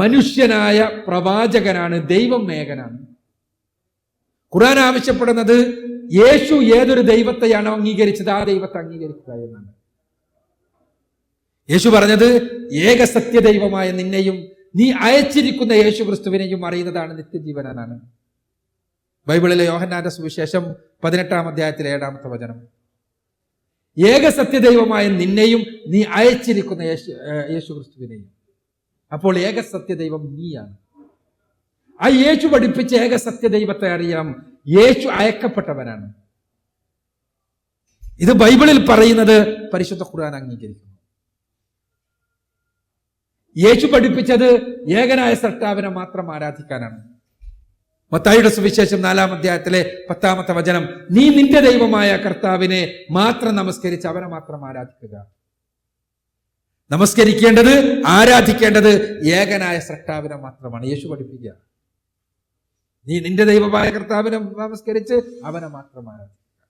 മനുഷ്യനായ പ്രവാചകനാണ്, ദൈവം ഏകനാണ്. ഖുർആൻ ആവശ്യപ്പെടുന്നത് യേശു ഏതൊരു ദൈവത്തെയാണോ അംഗീകരിച്ചത് ആ ദൈവത്തെ അംഗീകരിക്കുക എന്നാണ്. യേശു പറഞ്ഞത് ഏക സത്യദൈവമായ നിന്നെയും നീ അയച്ചിരിക്കുന്ന യേശു ക്രിസ്തുവിനെയും അറിയുന്നതാണ് നിത്യജീവൻ എന്നാണ്. ബൈബിളിലെ യോഹന്നാന്റെ സുവിശേഷം 18-ാം അധ്യായത്തിലെ 7-ാമത്തെ വചനം. ഏക സത്യദൈവമായ നിന്നെയും നീ അയച്ചിരിക്കുന്ന യേശു ക്രിസ്തുവിനെയും. അപ്പോൾ ഏക സത്യദൈവം നീയാണ്. ആ യേശു പഠിപ്പിച്ച ഏക സത്യദൈവത്തെ അറിയാം. യേശു അയക്കപ്പെട്ടവനാണ്. ഇത് ബൈബിളിൽ പറയുന്നത് പരിശുദ്ധ ഖുർആൻ അംഗീകരിക്കുന്നു. യേശു പഠിപ്പിച്ചത് ഏകനായ സൃഷ്ടാവിനെ മാത്രം ആരാധിക്കാനാണ്. മത്തായിയുടെ സുവിശേഷം 4-ാം അധ്യായത്തിലെ 10-ാമത്തെ വചനം, നീ നിന്റെ ദൈവമായ കർത്താവിനെ മാത്രം നമസ്കരിച്ച് അവനെ മാത്രം ആരാധിക്കുക. നമസ്കരിക്കേണ്ടത്, ആരാധിക്കേണ്ടത് ഏകനായ സൃഷ്ടാവിനെ മാത്രമാണ്. യേശു പഠിപ്പിക്കുക, നീ നിന്റെ ദൈവമായ കർത്താവിനെ നമസ്കരിച്ച് അവനെ മാത്രം ആരാധിക്കുക.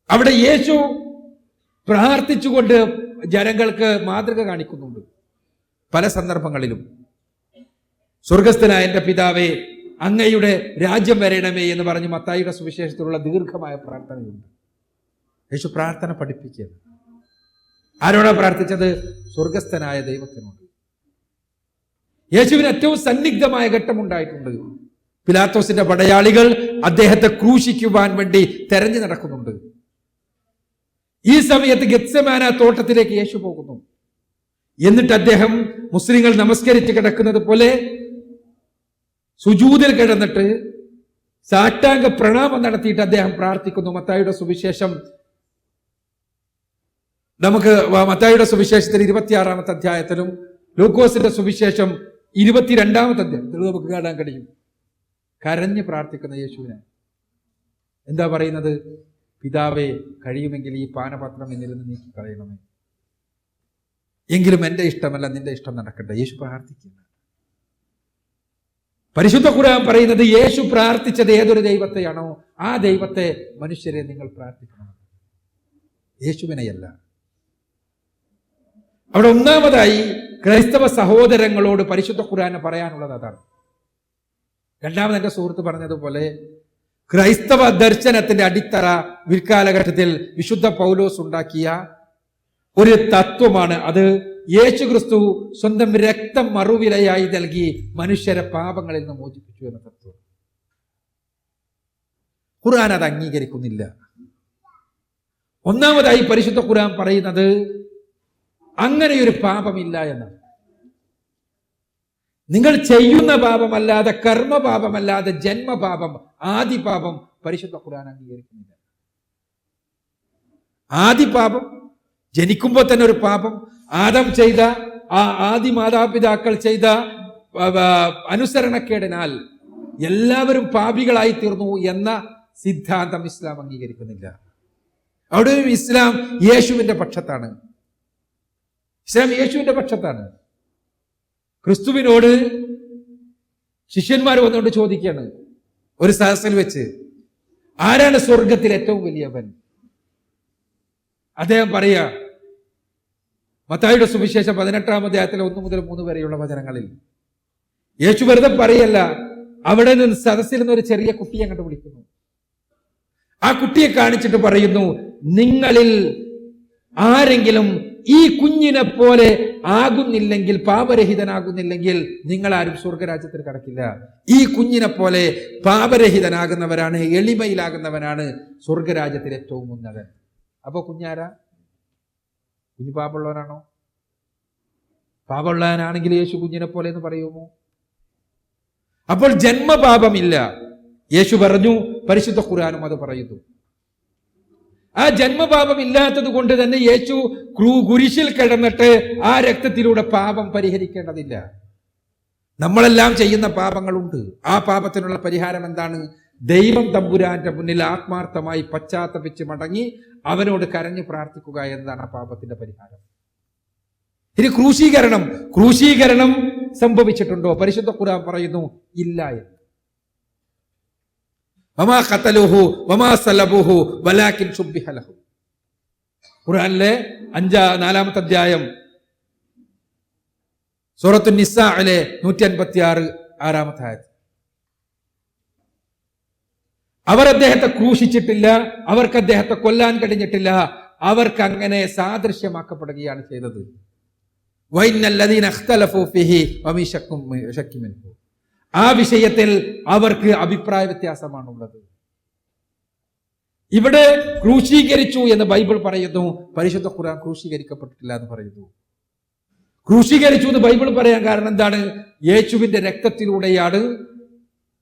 അവിടെ യേശു പ്രാർത്ഥിച്ചുകൊണ്ട് ജനങ്ങൾക്ക് മാതൃക കാണിക്കുന്നുണ്ട് പല സന്ദർഭങ്ങളിലും. സ്വർഗസ്ഥനായ എൻ്റെ പിതാവേ, അങ്ങയുടെ രാജ്യം വരണമേ എന്ന് പറഞ്ഞ് മത്തായിയുടെ സുവിശേഷത്തിലുള്ള ദീർഘമായ പ്രാർത്ഥനയുണ്ട്. യേശു പ്രാർത്ഥന പഠിപ്പിക്കുകയാണ്. ആരോടാ പ്രാർത്ഥിച്ചത്? സ്വർഗസ്ഥനായ ദൈവത്തിനോട്. യേശുവിന് ഏറ്റവും സന്നിഗ്ധമായ ഘട്ടമുണ്ടായിട്ടുണ്ട്. പിലാത്തോസിന്റെ പടയാളികൾ അദ്ദേഹത്തെ ക്രൂശിക്കുവാൻ വേണ്ടി തെരഞ്ഞു നടക്കുന്നുണ്ട്. ഈ സമയത്ത് ഗെത്സമാന തോട്ടത്തിലേക്ക് യേശു പോകുന്നു. എന്നിട്ട് അദ്ദേഹം മുസ്ലിങ്ങൾ നമസ്കരിച്ച് കിടക്കുന്നത് പോലെ സുജൂദിൽ കിടന്നിട്ട് സാഷ്ടാംഗ പ്രണാമം നടത്തിയിട്ട് അദ്ദേഹം പ്രാർത്ഥിക്കുന്നു. മത്തായിയുടെ സുവിശേഷം നമുക്ക് മത്തായിയുടെ സുവിശേഷത്തിൽ 26-ാമത്തെ അധ്യായത്തിലും ലൂക്കോസിന്റെ സുവിശേഷം 22-ാമത്തെ അധ്യായത്തിലും നമുക്ക് കാണാൻ കഴിയും. കരഞ്ഞ് പ്രാർത്ഥിക്കുന്ന യേശുവിനെ എന്താ പറയുന്നത്? പിതാവേ, കഴിയുമെങ്കിൽ ഈ പാനപാത്രം എന്നിൽ നിന്ന് നീക്കി കളയണമേ, എങ്കിലും എൻ്റെ ഇഷ്ടമല്ല നിന്റെ ഇഷ്ടം നടക്കട്ടെ. യേശു പ്രാർത്ഥിക്കുന്നു. പരിശുദ്ധ ഖുർആൻ പറയുന്നത് യേശു പ്രാർത്ഥിച്ചത് ഏതൊരു ദൈവത്തെയാണോ ആ ദൈവത്തെ മനുഷ്യരെ നിങ്ങൾ പ്രാർത്ഥിക്കണം, യേശുവിനെയല്ല. അവിടെ ഒന്നാമതായി ക്രൈസ്തവ സഹോദരങ്ങളോട് പരിശുദ്ധ ഖുർആന് പറയാനുള്ളത് അതാണ്. രണ്ടാമത് എൻ്റെ സുഹൃത്ത് പറഞ്ഞതുപോലെ ക്രൈസ്തവ ദർശനത്തിന്റെ അടിത്തറ പിൽക്കാലഘട്ടത്തിൽ വിശുദ്ധ പൗലോസ് ഉണ്ടാക്കിയ ഒരു തത്വമാണ്. അത് യേശു ക്രിസ്തു സ്വന്തം രക്തം മറുവിലയായി നൽകി മനുഷ്യരെ പാപങ്ങളിൽ നിന്ന് മോചിപ്പിച്ചു എന്ന തത്വം. ഖുർആൻ അത് അംഗീകരിക്കുന്നില്ല. ഒന്നാമതായി പരിശുദ്ധ ഖുർആൻ പറയുന്നത് അങ്ങനെയൊരു പാപമില്ല എന്നാണ്. നിങ്ങൾ ചെയ്യുന്ന പാപമല്ലാതെ, കർമ്മപാപമല്ലാതെ ജന്മപാപം, ആദിപാപം പരിശുദ്ധ ഖുർആൻ അംഗീകരിക്കുന്നില്ല. ആദിപാപം ജനിക്കുമ്പോൾ തന്നെ ഒരു പാപം, ആദം ചെയ്ത ആ ആദി മാതാപിതാക്കൾ ചെയ്ത അനുസരണക്കേടിനാൽ എല്ലാവരും പാപികളായി തീർന്നു എന്ന സിദ്ധാന്തം ഇസ്ലാം അംഗീകരിക്കുന്നില്ല. അവിടെ ഇസ്ലാം യേശുവിന്റെ പക്ഷത്താണ്. ഇസ്ലാം യേശുവിന്റെ പക്ഷത്താണ്. ക്രിസ്തുവിനോട് ശിഷ്യന്മാർ വന്നുകൊണ്ട് ചോദിക്കുകയാണ് ഒരു സദസ്സിൽ വെച്ച്, ആരാണ് സ്വർഗത്തിൽ ഏറ്റവും വലിയവൻ? അദ്ദേഹം പറയാ, മത്തായിയുടെ സുവിശേഷം 18-ാം അധ്യായത്തിലെ 1 മുതൽ 3 വരെയുള്ള വചനങ്ങളിൽ യേശു വെറുതെ പറയല്ല, അവിടെ നിന്ന് സദസ്സിൽ നിന്ന് ഒരു ചെറിയ കുട്ടിയെ അങ്ങോട്ട് വിളിക്കുന്നു. ആ കുട്ടിയെ കാണിച്ചിട്ട് പറയുന്നു, നിങ്ങളിൽ ആരെങ്കിലും ഈ കുഞ്ഞിനെ പോലെ ആകുന്നില്ലെങ്കിൽ, പാപരഹിതനാകുന്നില്ലെങ്കിൽ നിങ്ങൾ ആരും സ്വർഗരാജ്യത്തിൽ കടക്കില്ല. ഈ കുഞ്ഞിനെ പോലെ പാപരഹിതനാകുന്നവരാണ്, എളിമയിലാകുന്നവനാണ് സ്വർഗരാജ്യത്തിൽ ഏറ്റവും ഉന്നതൻ. അപ്പൊ കുഞ്ഞാരാ? കുഞ്ഞ് പാപമുള്ളവനാണോ? പാപമുള്ളവനാണെങ്കിൽ യേശു കുഞ്ഞിനെ പോലെ എന്ന് പറയുമോ? അപ്പോൾ ജന്മപാപമില്ല. യേശു പറഞ്ഞു, പരിശുദ്ധ ഖുർആനും അത് പറയുന്നു. ആ ജന്മപാപം ഇല്ലാത്തത് കൊണ്ട് തന്നെ യേശു കുരിശിൽ കിടന്നിട്ട് ആ രക്തത്തിലൂടെ പാപം പരിഹരിക്കേണ്ടതില്ല. നമ്മളെല്ലാം ചെയ്യുന്ന പാപങ്ങളുണ്ട്. ആ പാപത്തിനുള്ള പരിഹാരം എന്താണ്? ദൈവം തമ്പുരാന്റെ മുന്നിൽ ആത്മാർത്ഥമായി പശ്ചാത്തപിച്ച് മടങ്ങി അവനോട് കരഞ്ഞു പ്രാർത്ഥിക്കുക എന്നതാണ് ആ പാപത്തിന്റെ പരിഹാരം. ഇനി ക്രൂശീകരണം സംഭവിച്ചിട്ടുണ്ടോ? പരിശുദ്ധ ഖുർആൻ പറയുന്നു ഇല്ല എന്ന്. വമാ ഖതലുഹു വമാ സലബുഹു വലാകിൻ ശുബ്ബിഹ ലഹു. ഖുർആനിലെ 4-ാമത്തെ അധ്യായം സൂറത്തുൻ നിസാഇലെ 156 6-ാമത്തെ ആയത്ത്. അവർ അദ്ദേഹത്തെ ക്രൂശിച്ചിട്ടില്ല, അവർക്ക് അദ്ദേഹത്തെ കൊല്ലാൻ കഴിഞ്ഞിട്ടില്ല, അവർക്ക് അങ്ങനെ സാദൃശ്യമാക്കപ്പെടുകയാണ് ചെയ്തത്. വൈനല്ലദീന ഇഖ്തലഫൂ ഫീഹി വമീ ശക്കിൻ മിൻഹു. ആ വിഷയത്തിൽ അവർക്ക് അഭിപ്രായ വ്യത്യാസമാണുള്ളത്. ഇവിടെ ക്രൂശീകരിച്ചു എന്ന് ബൈബിൾ പറയുന്നു, പരിശുദ്ധ ഖുർആൻ ക്രൂശീകരിക്കപ്പെട്ടിട്ടില്ല എന്ന് പറയുന്നു. ക്രൂശീകരിച്ചു എന്ന് ബൈബിൾ പറയാൻ കാരണം എന്താണ്? യേശുവിന്റെ രക്തത്തിലൂടെയാണ്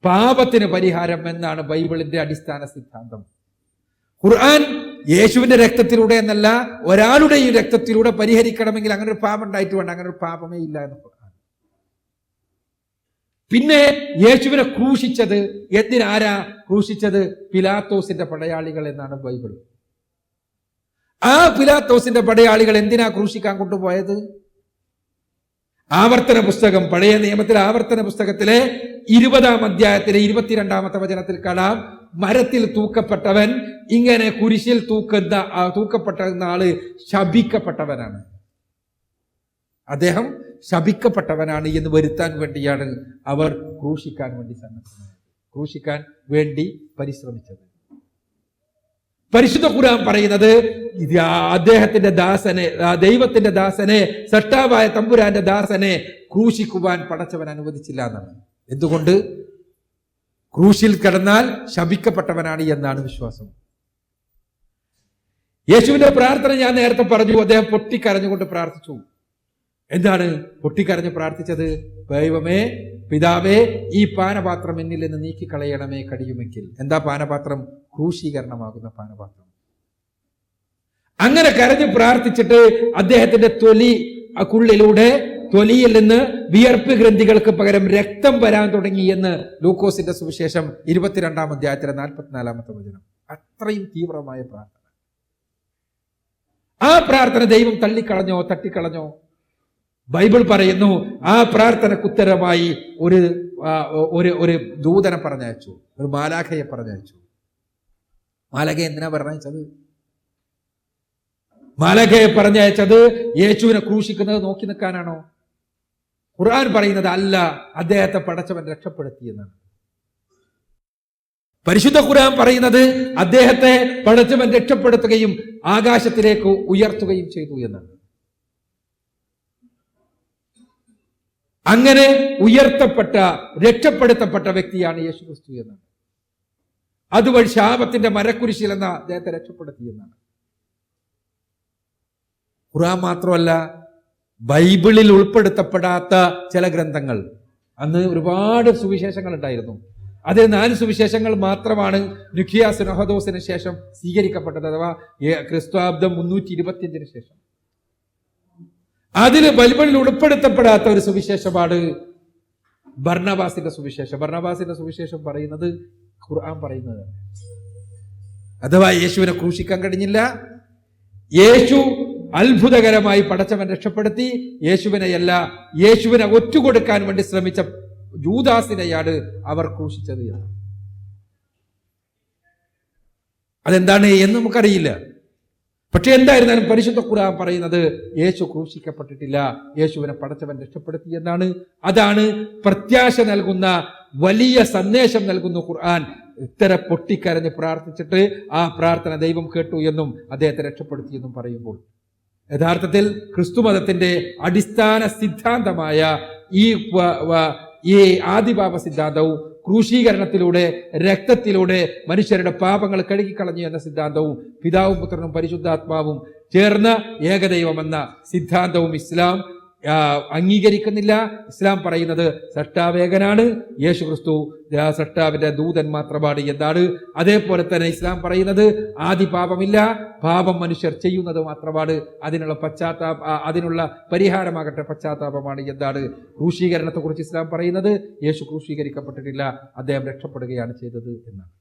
പാപത്തിന് പരിഹാരം എന്നാണ് ബൈബിളിന്റെ അടിസ്ഥാന സിദ്ധാന്തം. ഖുർആൻ യേശുവിന്റെ രക്തത്തിലൂടെ എന്നല്ല, ഒരാളുടെയും രക്തത്തിലൂടെ പരിഹരിക്കണമെങ്കിൽ അങ്ങനെ ഒരു പാപം ഉണ്ടായിട്ട് വേണ്ട. അങ്ങനെ ഒരു പാപമേ ഇല്ല എന്ന് ഖുർആൻ. പിന്നെ യേശുവിനെ ക്രൂശിച്ചത് എന്തിനാരാ ക്രൂശിച്ചത്? പിലാത്തോസിന്റെ പടയാളികൾ എന്നാണ് ബൈബിൾ. ആ പിലാത്തോസിന്റെ പടയാളികൾ എന്തിനാ ക്രൂശിക്കാൻ കൊണ്ടുപോയത്? ആവർത്തന പുസ്തകം, പഴയ നിയമത്തിലെ ആവർത്തന പുസ്തകത്തിലെ 20-ാം അധ്യായത്തിലെ 22-ാമത്തെ വചനത്തിൽ കാണാം, മരത്തിൽ തൂക്കപ്പെട്ടവൻ ഇങ്ങനെ കുരിശിൽ തൂക്കപ്പെട്ട ആള് ശപിക്കപ്പെട്ടവനാണ്. അദ്ദേഹം ശപിക്കപ്പെട്ടവനാണ് എന്ന് വരുത്താൻ വേണ്ടിയാണ് അവർ ക്രൂശിക്കാൻ വേണ്ടി സന്നദ്ധമായത്, ക്രൂശിക്കാൻ വേണ്ടി പരിശ്രമിച്ചത്. പരിശുദ്ധ ഖുർആൻ പറയുന്നത് അദ്ദേഹത്തിന്റെ ദാസനെ, ദൈവത്തിന്റെ ദാസനെ, സട്ടാവായ തമ്പുരാന്റെ ദാസനെ ക്രൂശിക്കുവാൻ പടച്ചവൻ അനുവദിച്ചില്ല എന്നാണ്. എന്തുകൊണ്ട്? ക്രൂശിൽ കിടന്നാൽ ശപിക്കപ്പെട്ടവനാണ് എന്നാണ് വിശ്വാസം. യേശുവിന്റെ പ്രാർത്ഥന ഞാൻ നേരത്തെ പറഞ്ഞു. അദ്ദേഹം പൊട്ടിക്കരഞ്ഞുകൊണ്ട് പ്രാർത്ഥിച്ചു. എന്താണ് പൊട്ടിക്കരഞ്ഞ് പ്രാർത്ഥിച്ചത്? ദൈവമേ, പിതാവേ, ഈ പാനപാത്രം എന്നിൽ നിന്ന് നീക്കിക്കളയണമേ കഴിയുമെങ്കിൽ. എന്താ പാനപാത്രം? ക്രൂശീകരണമാകുന്ന പാനപാത്രം. അങ്ങനെ കരഞ്ഞ് പ്രാർത്ഥിച്ചിട്ട് അദ്ദേഹത്തിന്റെ തൊലിയിൽ നിന്ന് വിയർപ്പ് ഗ്രന്ഥികൾക്ക് പകരം രക്തം വരാൻ തുടങ്ങി എന്ന് ലൂക്കോസിന്റെ സുവിശേഷം 22-ാം അധ്യായത്തിലെ 44-ാമത്തെ വചനം. അത്രയും തീവ്രമായ പ്രാർത്ഥന. ആ പ്രാർത്ഥന ദൈവം തട്ടിക്കളഞ്ഞോ? ബൈബിൾ പറയുന്നു ആ പ്രാർത്ഥനക്ക് ഉത്തരമായി ഒരു ദൂതനെ പറഞ്ഞയച്ചു, ഒരു മാലാഖയെ പറഞ്ഞയച്ചു. മാലാഖയെ എന്തിനാ പറഞ്ഞയച്ചത്? മാലാഖയെ പറഞ്ഞയച്ചത് യേശുവിനെ ക്രൂശിക്കുന്നത് നോക്കി നിൽക്കാനാണോ? ഖുർആൻ പറയുന്നത് അല്ല, അദ്ദേഹത്തെ പടച്ചവൻ രക്ഷപ്പെടുത്തിയെന്നാണ്. പരിശുദ്ധ ഖുർആൻ പറയുന്നത് അദ്ദേഹത്തെ പടച്ചവൻ രക്ഷപ്പെടുത്തുകയും ആകാശത്തിലേക്ക് ഉയർത്തുകയും ചെയ്തു എന്നാണ്. അങ്ങനെ രക്ഷപ്പെടുത്തപ്പെട്ട വ്യക്തിയാണ് യേശു ക്രിസ്തു എന്നാണ്. അതുവഴി ശാപത്തിന്റെ മരക്കുരിശിൽ എന്ന അദ്ദേഹത്തെ രക്ഷപ്പെടുത്തി എന്നാണ്. ഖുർആൻ മാത്രമല്ല, ബൈബിളിൽ ഉൾപ്പെടുത്തപ്പെടാത്ത ചില ഗ്രന്ഥങ്ങൾ, അന്ന് ഒരുപാട് സുവിശേഷങ്ങൾ ഉണ്ടായിരുന്നു. അതിൽ 4 സുവിശേഷങ്ങൾ മാത്രമാണ് നിഖിയ സുനഹദോസിന് ശേഷം സ്വീകരിക്കപ്പെട്ടത്, അഥവാ ക്രിസ്തുവാബ്ദം 325 ശേഷം. അതിൽ ബൈബിളിൽ ഉൾപ്പെടുത്തപ്പെടാത്ത ഒരു സുവിശേഷമാണ് ബർണബാസിന്റെ സുവിശേഷം. ബർണബാസിന്റെ സുവിശേഷം പറയുന്നത് ഖുർആൻ പറയുന്നത്, അഥവാ യേശുവിനെ ക്രൂശിക്കാൻ കഴിഞ്ഞില്ല, യേശു അത്ഭുതകരമായി പടച്ചവൻ രക്ഷപ്പെടുത്തി, യേശുവിനെ ഒറ്റുകൊടുക്കാൻ വേണ്ടി ശ്രമിച്ച ജൂദാസിനെയാണ് അവർ ക്രൂശിച്ചത്. അതെന്താണ് എന്ന് നമുക്കറിയില്ല. പക്ഷെ എന്തായിരുന്നാലും പരിശുദ്ധ ഖുർആൻ പറയുന്നത് യേശു ക്രൂശിക്കപ്പെട്ടിട്ടില്ല, യേശുവിനെ പടച്ചവൻ രക്ഷപ്പെടുത്തി എന്നാണ്. അതാണ് പ്രത്യാശ നൽകുന്ന, വലിയ സന്ദേശം നൽകുന്ന ഖുർആൻ. ഇത്തരം പൊട്ടിക്കരഞ്ഞ് പ്രാർത്ഥിച്ചിട്ട് ആ പ്രാർത്ഥന ദൈവം കേട്ടു എന്നും അദ്ദേഹത്തെ രക്ഷപ്പെടുത്തി എന്നും പറയുമ്പോൾ, യഥാർത്ഥത്തിൽ ക്രിസ്തുമതത്തിന്റെ അടിസ്ഥാന സിദ്ധാന്തമായ ഈ ആദിപാപ സിദ്ധാന്തവും ക്രൂശീകരണത്തിലൂടെ, രക്തത്തിലൂടെ മനുഷ്യരുടെ പാപങ്ങൾ കഴുകിക്കളഞ്ഞു എന്ന സിദ്ധാന്തവും, പിതാവും പുത്രനും പരിശുദ്ധാത്മാവും ചേർന്ന ഏകദൈവമെന്ന സിദ്ധാന്തവും ഇസ്ലാം അംഗീകരിക്കുന്നില്ല. ഇസ്ലാം പറയുന്നത് സൃഷ്ടാവേകനാണ്, യേശു ക്രിസ്തു സൃഷ്ടാവിന്റെ ദൂതൻ മാത്രമാണ് എന്നാണ്. അതേപോലെ തന്നെ ഇസ്ലാം പറയുന്നത് ആദി പാപമില്ല, പാപം മനുഷ്യർ ചെയ്യുന്നത് മാത്രമാണ്, അതിനുള്ള പരിഹാരമാകട്ടെ പശ്ചാത്താപമാണ് എന്നാണ്. ക്രൂശീകരണത്തെ കുറിച്ച് ഇസ്ലാം പറയുന്നത് യേശു ക്രൂശീകരിക്കപ്പെട്ടിട്ടില്ല, അദ്ദേഹം രക്ഷപ്പെടുകയാണ് ചെയ്തത് എന്നാണ്.